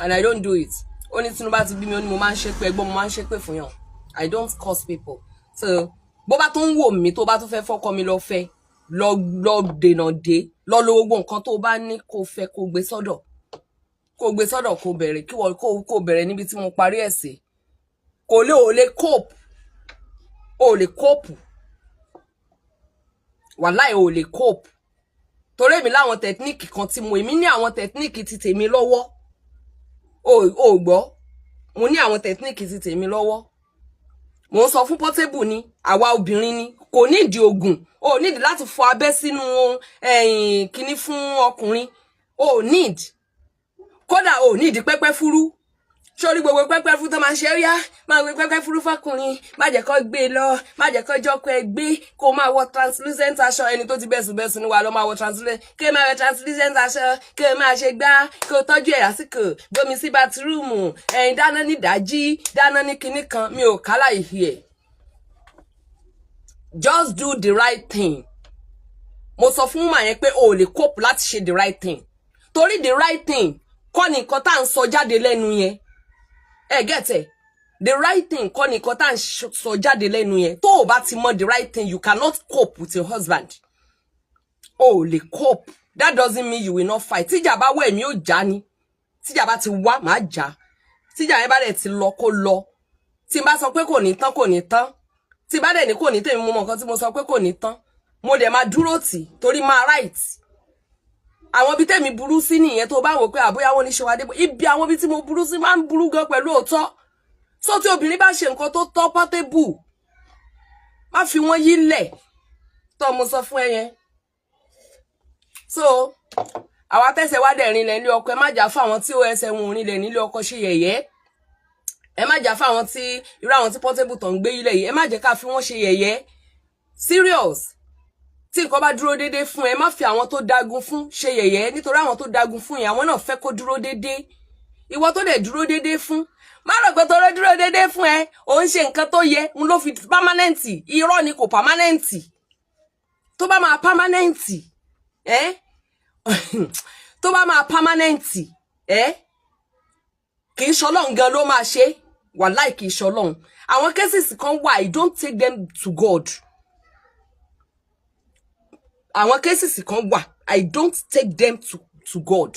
and I don't do it ó ní Tinubu ti bí mi ó ní mo máa ń ṣe pé ẹgbọ́n mo máa ń ṣe pé fún yàn I don't curse people so bó bá tún wò mí tó bá tún fẹ́ fọ́kọ mi lọ fẹ́ lọ dènà dé lọ lo gbogbo nǹkan tó bá ní kó fẹ́ kó gbé sọ́dọ̀ kó bẹ̀rẹ̀ kí wọ́n kó bẹ̀rẹ̀ níbi tí mo parí ẹ̀ sí kò lè ò lè cope wàláì ò lè cope torí èmi láwọn technique kan tí èmi ní àwọn technique ti tèmi lọ́wọ́ o gbọ́ mo ní àwọn technique ti tèmi lọ́wọ́ mo ń sọ fún Portable ni àwa obìnrin ni kò nídìí oògùn o nídìí láti fọ abẹ́ sínú kíní fún ọkùnrin o need kódà o nídìí pẹ́pẹ́ fúrú sórí gbogbo pẹ́pẹ́ fún tó máa ṣe ó yá máa gbé pẹ́pẹ́ fúrú fọkùnrin má jẹ́ kó gbé lọ má jẹ́ kó jọ́kọ́ ẹ gbé kó máa wọ translucent aṣọ ẹni tó ti bẹ́sùn níwà ló máa wọ translucent kí ẹ máa wọ translucent aṣọ kí ẹ máa ṣe gbá kí o tọ́jú ẹ̀ lásìkò gbómi sí bátírúùmù ẹ̀yin dáná ní ìdájí dáná ní kinní kan mi ò kálà ìhì ẹ̀. Just do the right thing. Mo sọ fún mà yẹn pé o lè cope láti ṣe the right thing torí the right thing kọ́ ni nǹkan tá à ń sọ jáde lẹ́nu yẹn. Get it? The right thing kọ́ ni nǹkan tá à ń sọ jáde lẹ́nu yẹn. Tó o bá ti mọ the right thing, you cannot cope with your husband. O lè cope. That doesn't mean you will not fight. Tíjà bá wọ èmi ò já ni. Tíjà bá ti wá màá já. Tíjà yẹn bá dẹ̀ ti lọ kó lọ. Tí n bá sọ pé kò ní tán kò ní tán. Tí bá dẹ̀ ní kò ní tèmi mo mọ nǹkan tí mo sọ pé kò ní tán. Mo dẹ̀ máa dúró tì torí máa right. Àwọn bí tèmi burú sí nìyẹn tó bá wò pé àbóyá wọn ní ṣe wá dé ibi àwọn bí tí mo burú sí máa ń burú gan pẹ̀lú òótọ́. So tí obìnrin bá ṣe nǹkan tó tọ́ Portable má fi wọ́n yílẹ̀ tó mo sọ fún ẹ yẹn. So àwa tẹ̀sẹ̀ wá dẹ̀ rinlẹ̀ nílé ọkọ ẹ má jà fún àwọn tí ó ẹsẹ̀ wọn rinlẹ̀ nílé ọkọ ṣe yẹ̀yẹ́. Ẹ má jà fún àwọn tí irú àwọn tí Portable tó ń gbé yílẹ̀ yìí ẹ má jẹ́ ká fi wọ́n ṣe yẹ̀yẹ́. Serious. Tí nǹkan bá dúró dédé fún ẹ má fi àwọn tó dagun fún ṣe yẹ̀yẹ́ nítorí àwọn tó dagun fún yẹn àwọn náà fẹ́ kó dúró dédé. Ìwọ tó dẹ̀ dúró dédé fún má rò pé tó dúró dédé fún ẹ ò ń ṣe nǹkan tó yẹ ń ló fi permanent irọ́ ni kò permanent. Tó bá máa permanent tó bá máa permanent kì í ṣọlọ́run gan ló máa ṣe wàláì kì í ṣọlọ́run. Àwọn cases kan wà I don't take them to God. Àwọn cases kan wà I don't take them to God.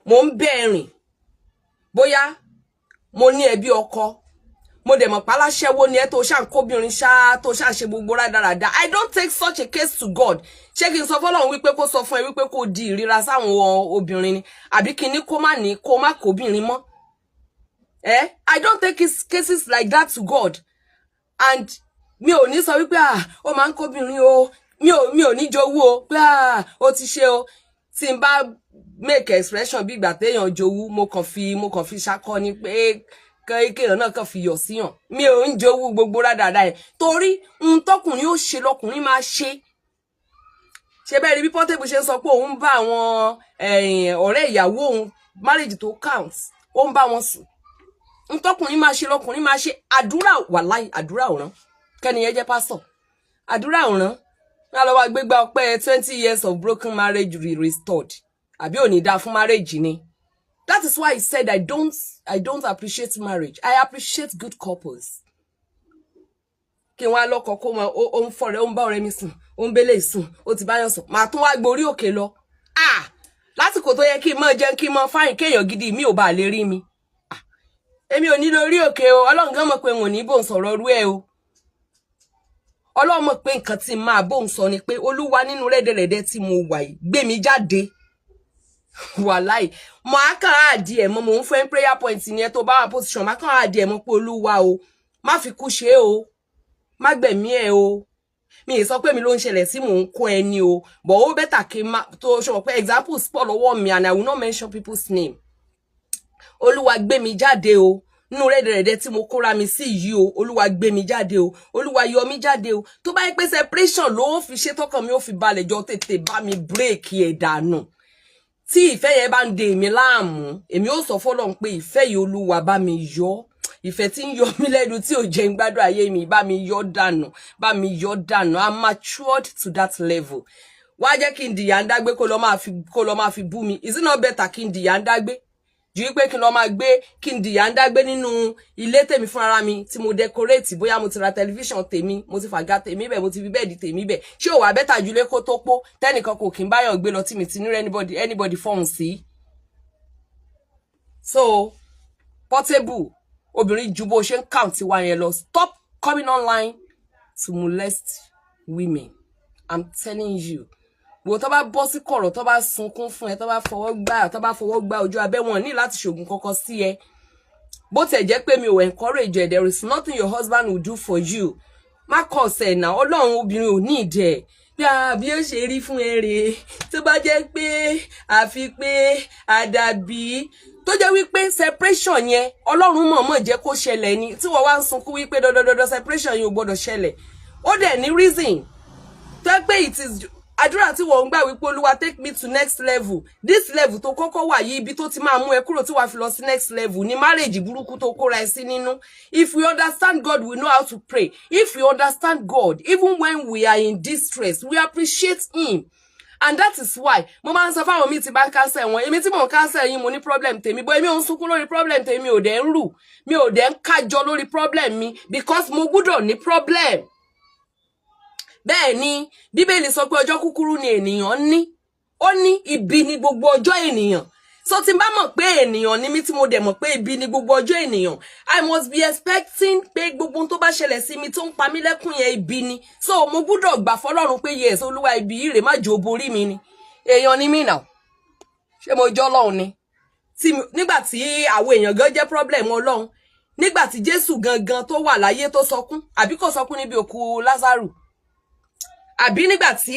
Mo ń bẹ̀rìn bóyá mo ní ẹbí ọkọ mo dẹ̀ mọ̀ páláṣẹ́wó ni ẹ tó ṣàn kóbìnrin ṣá tó ṣàn ṣe gbogbo rádaràda. I don't take such a case to God. Ṣé kí n sọ fọ́lọ́run wípé kó sọ fún ẹ wípé kó di ìríra sáwọn obìnrin ni àbí kí ní kó má kóbìnrin mọ́. I don't take cases like that to God. And mi ò ní sọ wípé ó máa ń kóbìnrin o mi ò ní jowú o pé ó ti ṣe o tí n bá make expression bí ìgbà téèyàn jowú mo kàn fi ṣakọ ni pé kéèyàn náà kàn fi yọ̀ síyàn mi ò ń jowú gbogbo rádàdà ẹ̀ torí ohun tọkùnrin ó ṣe lọkùnrin máa ṣe. Ṣé bẹ́ẹ̀ rí bí Portable ṣe ń sọ pé òun bá àwọn ọ̀rẹ́ ìyàwó òun marriage tó count ó ń bá wọn sùn. Ohun tọkùnrin máa ṣe lọkùnrin máa ṣe. Àdúrà wàláì àdúrà òràn kẹ́niyẹn jẹ́ pásítọ̀ àdúrà òràn. Lọ́wọ́ gbégbá ọpẹ́ 20 years of broken marriage restored. Àbí ò ní dá fún marriage ni. That is why I said I don't appreciate marriage. I appreciate good couples. Kí wọ́n lọ́kọ kó mọ ó ń fọ̀rẹ́ ó ń bá ọ̀rẹ́ mi sùn ó ń bélé sùn ó ti bá yàn sùn màá tún wá gborí òkè lọ. Lásìkò tó yẹ kí n mọ jẹun kí n mọ fáyìn kéèyàn gidi mi ò bá lè rí mi. Èmi ò ní lórí òkè o Ọlọ́run gan mọ̀ pé n ò ní bò ń sọ̀rọ̀ rú ẹ o. Ọlọ́run mọ̀ pé nǹkan tí máa bò ń sọ ni pé Olúwa nínú rẹ́dẹ̀rẹ́dẹ́ tí mo wà yìí gbé mi jáde. Wàláì mo á kàn àdí ẹ̀ mọ́ mo ń fẹ́ prayer point yẹn tó bá wà position má kàn àdí ẹ̀ mọ́ pé Olúwa o má fi kú ṣe o má gbẹ̀mí ẹ̀ o mi ì sọ pé mi ló ń ṣẹlẹ̀ sí mò ń kó ẹni o but ó better kí n má tó ṣe pé examples pọ̀ lọ́wọ́ mi and I will not mention people's name. Olúwa gbé mi jáde o nínú rẹ́dẹ̀rẹ́dẹ́ tí mo kóra mi sí yìí o Olúwa gbé mi jáde o Olúwa yọ mi jáde o tó bá yẹ pé separation ló fi ṣe tọkàn mi ó fi balẹ̀ jọ tètè bá mi break ẹ̀ dànù. Tí ìfẹ́ yẹn bá ń de èmi láàmú èmi ó sọ fọ́lọ́run pé ìfẹ́ yìí Olúwa bá mi yọ ìfẹ́ tí ń yọ mí lẹ́nu tí ò jẹ́ ń gbádùn ayé mi bá mi yọ dànù I'm matured to that level. Wá jẹ́ kí n dìyà ń dágbé kó lọ máa fi bú mi. Is it not better kí n dìyà ń dágbé ju wípé kí n lọ máa gbé kí n dìyà ń dágbé nínú ilé tèmi fúnra mi tí mo decorate bóyá mo ti ra television tèmi mo ti fàga tèmi bẹ́ẹ̀ mo ti fi bẹ́ẹ̀dì tèmi bẹ́ẹ̀ ṣé ò wá bẹ́tà ju ilé kó tó pọ̀ tẹ́nìkan kò kí n báyọ̀ gbé lọ tí mi ti ní anybody fọ́hùn sí. So Portable obìnrin ju bó ṣe ń count wa yẹn lọ stop coming online to molest women. I'm telling you. Wo tó bá bọ́ sí kọ̀rọ̀ tó bá sunkún fún ẹ tó bá fọwọ́ gbá ojú abẹ́ wọn ní láti ṣògùn kankan sí ẹ. Bó tẹ̀ jẹ́ pé mi ò encourage there is nothing your husband will do for you. Má kọ̀ ọ̀sẹ̀ náà Ọlọ́run obìnrin ò ní ìdẹ̀ bí ó ṣe rí fún èrè tó bá jẹ́ pé àfi pé àdàbí tó jẹ́ wípé separation yẹn Ọlọ́run mọ̀ọ́mọ̀ jẹ́ kó ṣẹlẹ̀ ni tí wọ́n wá ń sunkún wípé dandandandan separation yẹn ò gbọ́dọ̀ ṣẹlẹ̀ ó dẹ̀ ní reason tó pé it is àdúrà tí wọ́n ń gbà wípé Olúwa take me to next level this level tó kọ́kọ́ wà yìí ibi tó ti máa mú ẹ kúrò tí wàá fi lọ sí next level ní marriage burúkú tó kóra ẹ sí nínú. If we understand God, we know how to pray. If we understand God, even when we are in distress, we appreciate him. And that is why mo máa ń sọ fáwọn mi tí bá ń cancel wọn èmi tí mo ń cancel yín mo ní problem tèmi bó èmi ò ń sunkún lórí problem tèmi mi ò dẹ̀ ń rù mi ò dẹ̀ ń kájọ lórí problem mi because mo gbọ́dọ̀ ní problem. Bẹ́ẹ̀ ni Bíbélì sọ pé ọjọ́ kúkúrú ni ènìyàn ní ó ní ibi ni gbogbo ọjọ́ ènìyàn. So tí n bá mọ̀ pé ènìyàn ni mí tí mo dẹ̀ mọ̀ pé ibi ni gbogbo ọjọ́ ènìyàn I must be expecting pé gbogbo ohun tó bá ṣẹlẹ̀ sí mi tó ń pa mí lẹ́kún yẹn ibi ni. So mo gbọ́dọ̀ gbà fọ́lọ́run pé yes Olúwa ibi yìí rè má jò borí mi ni. Èèyàn ni mí náà ṣé mo jọ́ Ọlọ́run ni nígbà tí àwọn èèyàn gan jẹ́ problem Ọlọ́run nígbà tí Jésù gangan tó wà láyé tó sọkún àbí kò sọkún níbi òkú Lásárù àbí nígbà tí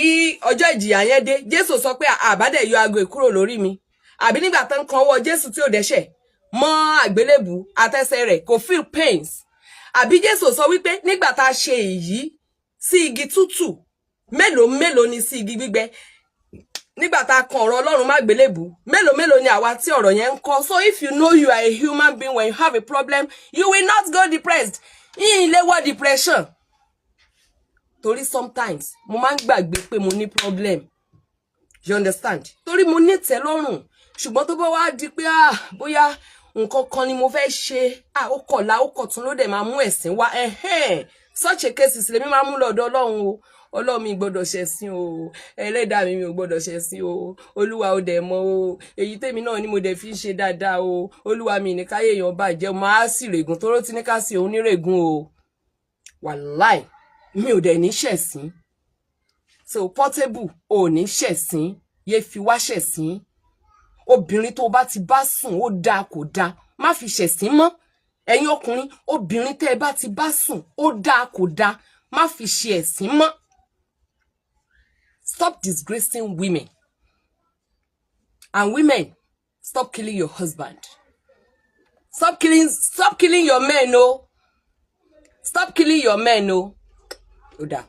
ọjọ́ ìjìyà yẹn dé Jésù sọ pé àbádẹ̀ yọ aago ìkúrò lórí mi àbí nígbà tán kan ọwọ́ Jésù tí ò dẹ́ṣẹ̀ mọ́ àgbélébù àtẹsẹ̀ rẹ̀ kò feel pains àbí Jésù sọ wípé nígbà tá a ṣe èyí sí igi tútù mélòó ni sí igi gbígbẹ nígbà tá a kan ọ̀rọ̀ Ọlọ́run má àgbélébù mélòó ni àwa tí ọ̀rọ̀ yẹn ń kọ́. So if you know you are a human being when you have a problem you will not go depressed yín ilé wọ depression torí sometimes mo máa ń gbàgbé pé mo ní problem you understand torí mo ní ìtẹ́lọ́rùn ṣùgbọ́n tó bá wá di pé bóyá nǹkan kan ni mo fẹ́ ṣe ó kọ̀la ó kọ̀tún ló dẹ̀ máa mú ẹ̀sìn wá such a cases lèmi máa mú lọ́dọ̀ Ọlọ́run o Ọlọ́run mi gbọ́dọ̀ ṣẹ̀sìn o ẹlẹ́dàá mi ò gbọ́dọ̀ ṣẹ̀sìn o Olúwa ò dẹ̀ mọ̀ o èyí tèmi náà ni mo dẹ̀ fi ń ṣe dáadáa o Olúwa mi ní káyé èèyàn bàjẹ́ máa sì règùn tóró tí ní ká sí òun nírègùn o wàláì mi ò dẹ̀ ní ṣẹ̀sìn so Portable ò ní ṣẹ̀sìn yé fi wá ṣẹ̀sìn obìnrin tó bá ti bá sùn ó dáa kò dáa má fi ṣẹ̀sìn mọ́ ẹ̀yin ọkùnrin obìnrin tẹ́ ẹ bá ti bá sùn ó dáa kò dáa má fi ṣe ẹ̀sìn mọ́. Stop disgracing women and women stop killing your husband stop killing your men o stop killing your men o ó dáa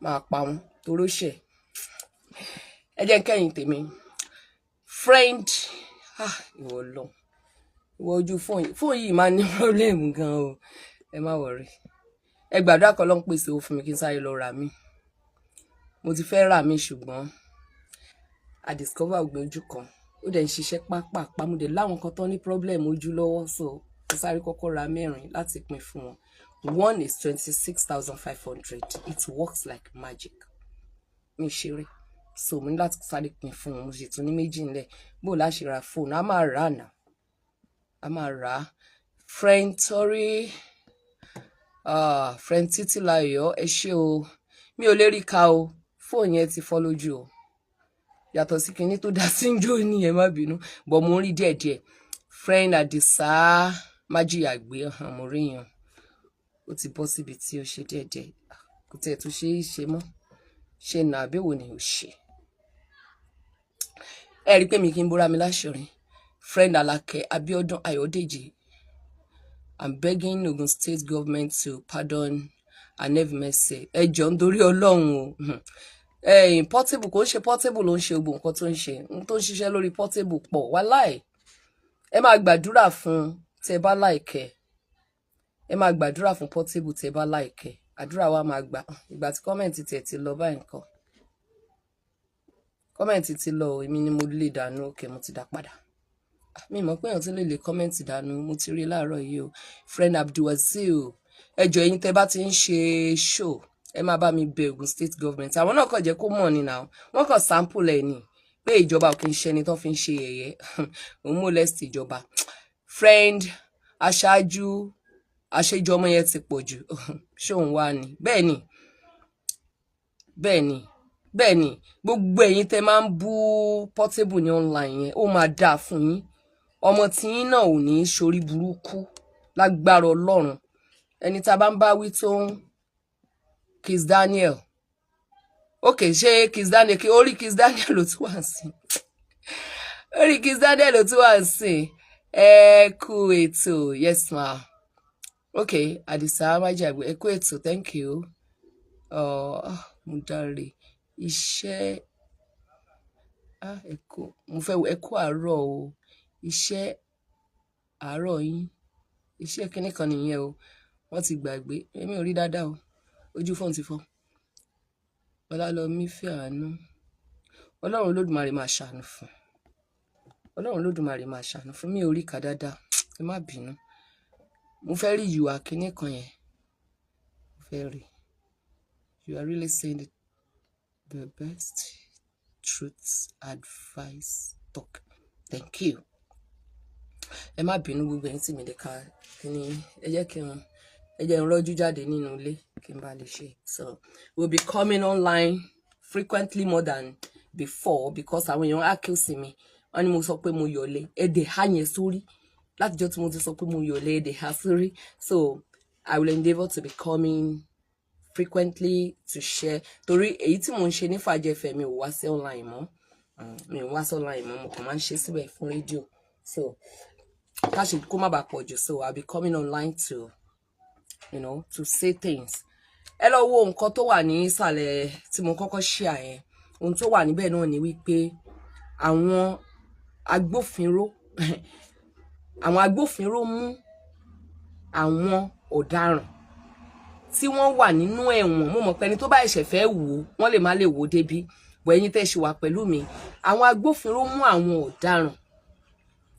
máa pa wọn toró ṣe ẹ jẹ́ kẹ́yìn tèmi friend ìwọ lọ ìwọ ojú fóònù yìí máa ní problem gan o ẹ má worry ẹ gbàdúrà kọ́ ló ń pèsè owó fún mi kí n sáré lọ rà mí mo ti fẹ́ rà mí ṣùgbọ́n I discover ògbìn ojú kan ó dẹ̀ ń ṣiṣẹ́ pápá mo dẹ̀ láwọn kan tó ní problem ojú lọ́wọ́ so mo sáré kọ́kọ́ ra mẹ́rin láti pín fún wọn. One is 26,500. It works like magic. Mi ṣeré. So mo ní láti sáré pín fún wọn mo sì tún ní méjì ńlẹ̀ bó la ṣe ra fóònù a máa rà náà a máa rà friend torí friend Títílayọ̀ ẹ ṣé o mi ò lè rí ká o fóònù yẹn ti fọ́ lójú o yàtọ̀ sí kinní tó dá sí njó ní ẹ má bínú bọ̀ mo rí díẹ̀díẹ̀ friend Àdìsá májìyàgbé mo rí yan ó ti bọ́ síbi tí ó ṣe díẹ̀díẹ̀ kò tẹ̀ tó ṣe é ṣe mọ́ ṣe nà àbẹ̀wò ni ò ṣe ẹ rí pé mi kí n bóra mi láṣọrin friend Alákẹ́ Abíọ́dún Ayọ̀dèjì I'm begging Ogun State government to pardon and have mercy ẹ jọ̀ọ́ nítorí Ọlọ́run o Portable kò ń ṣe Portable ló ń ṣe gbogbo nǹkan tó ń ṣe n tó ń ṣiṣẹ́ lórí Portable pọ̀ wàláì ẹ máa gbàdúrà fún tẹ́ bá láìkẹ́ ẹ máa gbàdúrà fún Portable tẹ́ bá láìkẹ́ àdúrà wa máa gbà ìgbà tí kọ́mẹ̀ntì tẹ̀ ti lọ báyìí nǹkan kọ́mẹ̀ntì ti lọ èmi ni mo lè dànù òkè mo ti dá padà mi mọ̀ pé èèyàn tí lè kọ́mẹ̀ntì dànù mo ti rí láàárọ̀ yìí o friend Abdulwazil ẹ jọ̀ọ́ ẹ̀yin tẹ́ bá ti ń ṣe show ẹ máa bá mi bẹ̀ Ogun State government àwọn náà kàn jẹ́ kó mọ̀ ni now wọ́n kàn sample ẹ̀ ni pé ìjọba ò kì í ṣe ẹni tó fi ń ṣe yẹ̀yẹ́ òun molest ìjọba friend aṣáájú àṣejù ọmọ yẹn ti pọ̀ jù ṣóun wá ni bẹ́ẹ̀ ni gbogbo ẹ̀yin tẹ́ máa ń bú Portable ní online yẹn ó máa dáa fún yín ọmọ tí yín náà ò ní ṣorí burúkú lágbára Ọlọ́run ẹni tá a bá ń bá wí tó ń Kiss Daniel Okay, ṣé Kiss Daniel kí orí Kiss Daniel ló tún wà sí. Orí Kiss Daniel ló tún wà sí. Ẹ kú ètò, yes ma. Okay, Adisa Májàgbé, ẹ kú ètò, thank you. Mo dáre. Iṣẹ́ ẹ kú, mo fẹ́ ẹ kú àárọ̀ o. Iṣẹ́ àárọ̀ yín. Iṣẹ́ kíní kan nìyẹn o. Wọ́n ti gbàgbé. Èmi ò rí dáadáa o. Ojú fóònù ti fọ́. Ọlálọ́mí fẹ́ àánú. Ọlọ́run Olódùmarè máa ṣàánú fún. Ọlọ́run Olódùmarè máa ṣàánú fún. Mi ò rí kà dáadáa. Ẹ má bínú. Mo fẹ́ rí ìwà kíní kan yẹn. Mo fẹ́ rí. You are really saying the best truth advice talk. Thank you. Ẹ má bínú gbogbo ẹ̀yin tí mi lè ka kíní. Ẹ jẹ́ n rọ́jú jáde nínú ilé kí n bá lè ṣe. So we'll be coming online frequently more than before because àwọn èèyàn accuse mi. Wọ́n ní mo sọ pé mo yọ̀lẹ. Ẹ̀dẹ̀ há yẹn sórí. Láti jọ́ tí mo ti sọ pé mo yọ̀lẹ ẹ̀dẹ̀ há sórí. So I will endeavour to be coming frequently to share. Torí èyí tí mo ń ṣe ní Fàájì FM mi ò wá sí online mọ́. Mi ò wá sí online mọ́. Mo kàn máa ń ṣe síbẹ̀ fún rédíò. So ká ṣe kó má bàa pọ̀ jù. So I'll be coming online to, you know, to say things. Ẹ lọ wo nǹkan tó wà ní ìsàlẹ̀ tí mo kọ́kọ́ share yẹn. Ohun tó wà níbẹ̀ náà ni wípé àwọn agbófinró mú àwọn ọ̀daràn tí wọ́n wà nínú ẹ̀wọ̀n. Mo mọ̀ pé ẹni tó bá ẹ̀ṣẹ̀ fẹ́ wò wọ́n lè má lè wò débi. Bọ̀ ẹ̀yin tẹ́ ṣì wà pẹ̀lú mi. Àwọn agbófinró mú àwọn ọ̀daràn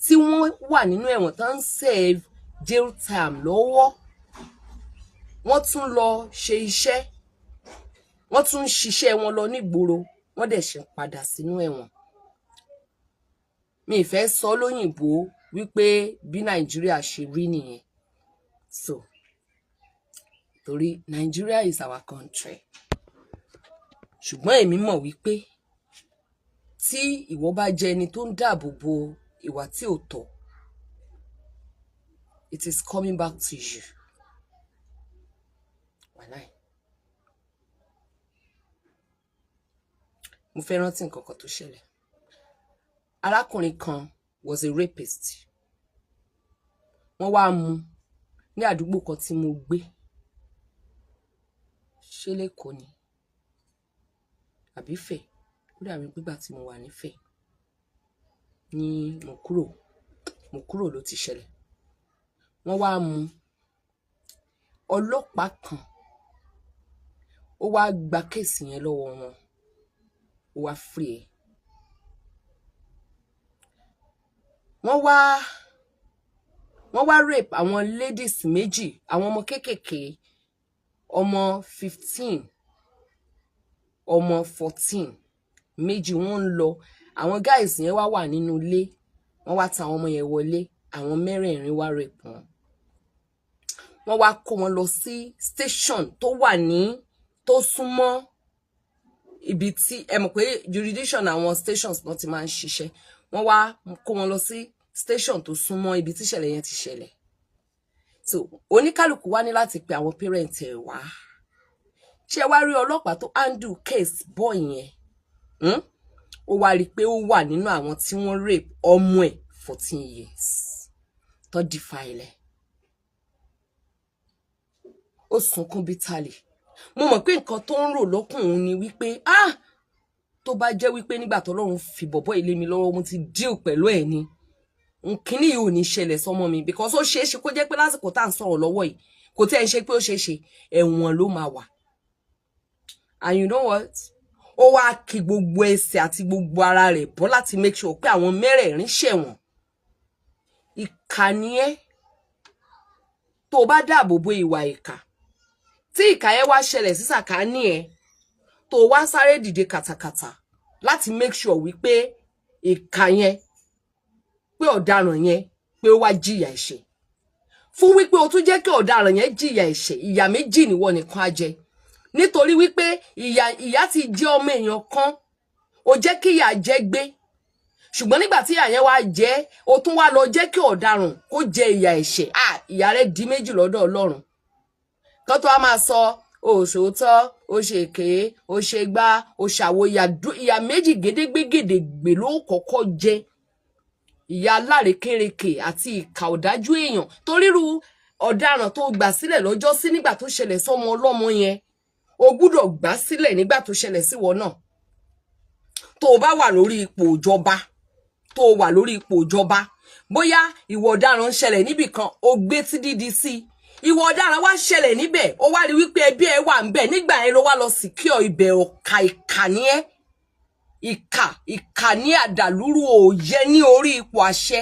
tí wọ́n wà nínú ẹ̀wọ̀n tó ń serve jail time lọ́wọ́. Wọ́n tún lọ ṣe iṣẹ́. Wọ́n tún ṣiṣẹ́ wọn lọ nígboro. Wọ́n dẹ̀ ṣe padà sínú ẹ̀wọ̀n. Mi fẹ́ sọ lóyìnbó wípé bí Nàìjíríà ṣe rí nìyẹn. So torí Nigeria is our country. Ṣùgbọ́n èmi mọ̀ wípé tí ìwọ bá jẹ́ ẹni tó ń dáàbò bo ìwà tí ò tọ́, it is coming back to you. Wàláì. Mo fẹ́ rántí nǹkan kan tó ṣẹlẹ̀. Arákùnrin kan was a rapist. Wọ́n wá mú ní àdúgbò kan tí mo gbé. Ṣé l'Ékòó ni? Àbí Ifẹ̀? Ó dàbí pígbà tí mo wà ní Ifẹ̀. Ní mo kúrò ló ti ṣẹlẹ̀. Wọ́n wá mú ọlọ́pàá kan. Ó wá gba kéèsì yẹn lọ́wọ́ wọn. Ó wá free ẹ̀. Wọ́n wá rape àwọn ladies méjì, àwọn ọmọ kéékèèké, ọmọ 15, ọmọ 14, méjì wọ́n ń lọ. Àwọn guys yẹn wà nínú ilé. Wọ́n wá ta àwọn ọmọ yẹn wọlé. Àwọn mẹ́rẹ̀ẹ̀rin wá rape wọn. Wọ́n wá kó wọn lọ sí station tó súnmọ́ ibi tí ẹ mọ̀ pé jurisdiction àwọn stations náà ti máa ń ṣiṣẹ́. Wọ́n wá kó wọn lọ sí station tó súnmọ́ ibi tí ìṣẹ̀lẹ̀ yẹn ti ṣẹlẹ̀. So oníkálùkù wá ní láti pe àwọn parents ẹ̀ wá. Ṣé wá rí ọlọ́pàá tó handle case boy yẹn? Ó wá rí pé ó wà nínú àwọn tí wọ́n rape ọmọ ẹ̀ 14 years. Tó defile. Ó sunkún bitterly. Mo mọ̀ pé nǹkan tó ń rò lọ́kùnrin ni wípé tó bá jẹ́ wípé nígbà t'Ọlọ́run fi bọ̀bọ́ ilé mi lọ́wọ́ mo ti deal pẹ̀lú ẹ̀ ni. Nkíní yìí ò ní ṣẹlẹ̀ sọ́mọ mi because ó ṣeéṣe kó jẹ́ pé lásìkò tá à ń sọ̀rọ̀ lọ́wọ́ yìí kò tẹ́ ẹ ṣe pé ó ṣeéṣe ẹ̀wọ̀n ló máa wà. And you know what? Ó wá kí gbogbo ẹsẹ̀ àti gbogbo ara rẹ̀ bọ́ láti make sure pé àwọn mẹ́rẹ̀ẹ̀rin ṣẹ̀wọ̀n. Ìkà ni ẹ́ tó bá dáàbò bo ìwà ìkà. Tí ìkà yẹn wá ṣẹlẹ̀ sí sàkání ẹ tó wá sáré dìde kàtàkàtà láti make sure wípé ìkà yẹn pé ọ̀daràn yẹn pé ó wá jìyà ẹ̀ṣẹ̀. Fún wípé ó tún jẹ́ kí ọ̀daràn yẹn jìyà ẹ̀ṣẹ̀, ìyà méjì ni wọ́n nìkan á jẹ. Nítorí wípé ìyà ti jẹ ọmọ èèyàn kan, ó jẹ́ kí ìyà jẹ gbé. Ṣùgbọ́n nígbà tí ìyà yẹn wá jẹ, ó tún wá lọ jẹ́ kí ọ̀daràn kó jẹ ìyà ẹ̀ṣẹ̀. Ìyà rẹ̀ di méjì lọ́dọ̀ Ọlọ́run. Kán tó wá máa sọ òṣòótọ́, ó ṣe èké, ó ṣe gbá, ó ṣàwo ìyà méjì gédégbégèdègbè ló kọ́kọ́ jẹ. Ìyà alárekérekè àti ìkà ọ̀dájú èèyàn toríru ọ̀daràn tó gbà sílẹ̀ lọ́jọ́ sí nígbà tó ṣẹlẹ̀ sọ́mọ ọlọ́mọ yẹn o gbúdọ̀ gbà sílẹ̀ nígbà tó ṣẹlẹ̀ sí wọn náà. Tó bá wà lórí ipò ìjọba, bóyá ìwọ ọ̀daràn ṣẹlẹ̀ níbì kan ó gbé tí dídí sí ìwọ ọ̀daràn wá ṣẹlẹ̀ níbẹ̀ ó wá rí wípé ẹbí ẹ wà ńbẹ̀ nígbà yẹn ló wá lọ secure ibẹ̀ ọ̀ka ìkànnì ẹ ìkànnì àdàlúrú òye ní orí ipò àṣẹ.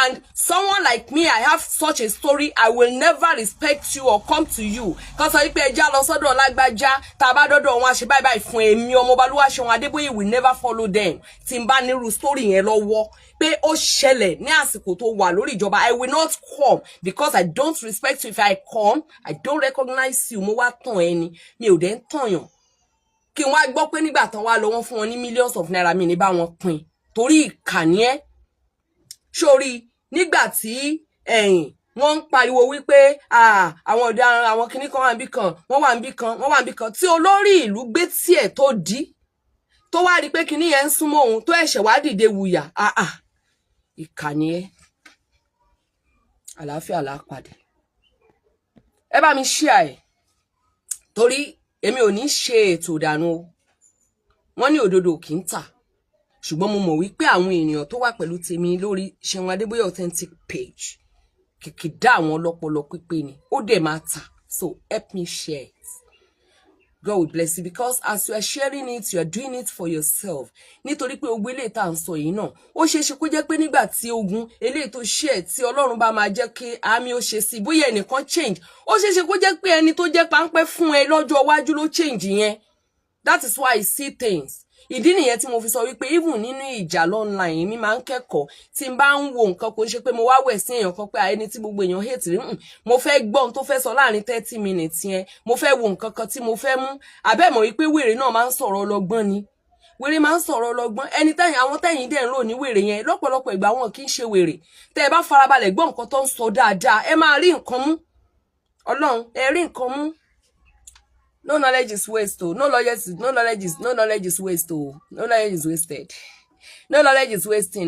And someone like me, I have such a story. I will never respect you or come to you kan sọ wípé ẹjá lọ sọ́dọ̀ lágbájá tá bá dọ́dọ̀ wọn àṣẹ báyìí fún èmi ọmọ Balúwà Ṣeun Adébóyè will never follow them. Tí n bá nírú story yẹn lọ́wọ́ pé ó ṣẹlẹ̀ ní àsìkò tó wà lórí ìjọba, I will not come because I don't respect you. If I come, I don't recognize you. Mo wá tàn ẹni mi ò dẹ̀ ń tànyàn kí n wá gbọ́ pé nígbà tán wá lọ wọ́n fún wọn ní millions of naira mi ní bá wọn pín torí ìkànnì ẹ sórí nígbà tí wọ́n ń pariwo wípé àwọn ọ̀daràn àwọn kinní kan wà níbì kan wọ́n wà níbì kan tí olórí ìlú gbé tiẹ̀ tó dí tó wá rí pé kinní yẹn ń súnmọ́ òun tó ẹ̀ṣẹ̀ wá dìde wùyà ìkànnì ẹ àlàáfíà lápàdé. Ẹ bá mi share ẹ torí èmi ò ní ṣe ètò ìdànù o. Wọ́n ní òdodo kì í tà ṣùgbọ́n mo mọ̀ wípé àwọn ènìyàn tó wà pẹ̀lú tèmi lórí Ṣeun Adébóyè authentic page kìkìdá àwọn ọlọ́pọlọ pípé ni ó dẹ̀ máa tà, so help me share it. God will bless you because as you are sharing it, you are doing it for yourself. Nítorí pé ogun eléyìí tá à ń sọ yìí náà ó ṣeéṣe kó jẹ́ pé nígbà tí ogun eléyìí tó share tí Ọlọ́run bá máa jẹ́ kí àmì ó ṣe sí bóyá ẹnìkan change ó ṣeéṣe kó jẹ́ pé ẹni tó jẹ́ páńpẹ́ fún ẹ lọ́jọ́ iwájú ló change yẹn. That is why I see things. Ìdí nìyẹn tí mo fi sọ wípé even nínú ìjà online mi máa ń kẹ́kọ̀ọ́ tí n bá ń wo nǹkan kò ń ṣe pé mo wá wẹ̀ sí èèyàn kan pé ẹni tí gbogbo èèyàn hate rí mo fẹ́ gbọ́ ohun tó fẹ́ sọ láàrin 30 minutes yẹn mo fẹ́ wo nǹkan kan tí mo fẹ́ mú abẹ́mọ̀ wípé wèrè náà máa ń sọ̀rọ̀ ọlọ́gbọ́n ni wèrè máa ń sọ̀rọ̀ ọlọ́gbọ́n ẹni tẹ́yìn àwọn tẹ́yìn dẹ̀ ń lò ní wèrè yẹn lọ́pọ̀lọpọ̀ ìgbà wọn kì í ṣe wèrè tẹ́ ẹ bá farabalẹ̀ gbọ́ nǹkan tó ń sọ dáadáa ẹ máa rí nǹkan mú Ọlọ́run ẹ rí nǹkan mú. No knowledge is wasted. No knowledge is wasted. No knowledge is wasted. No knowledge is wasting.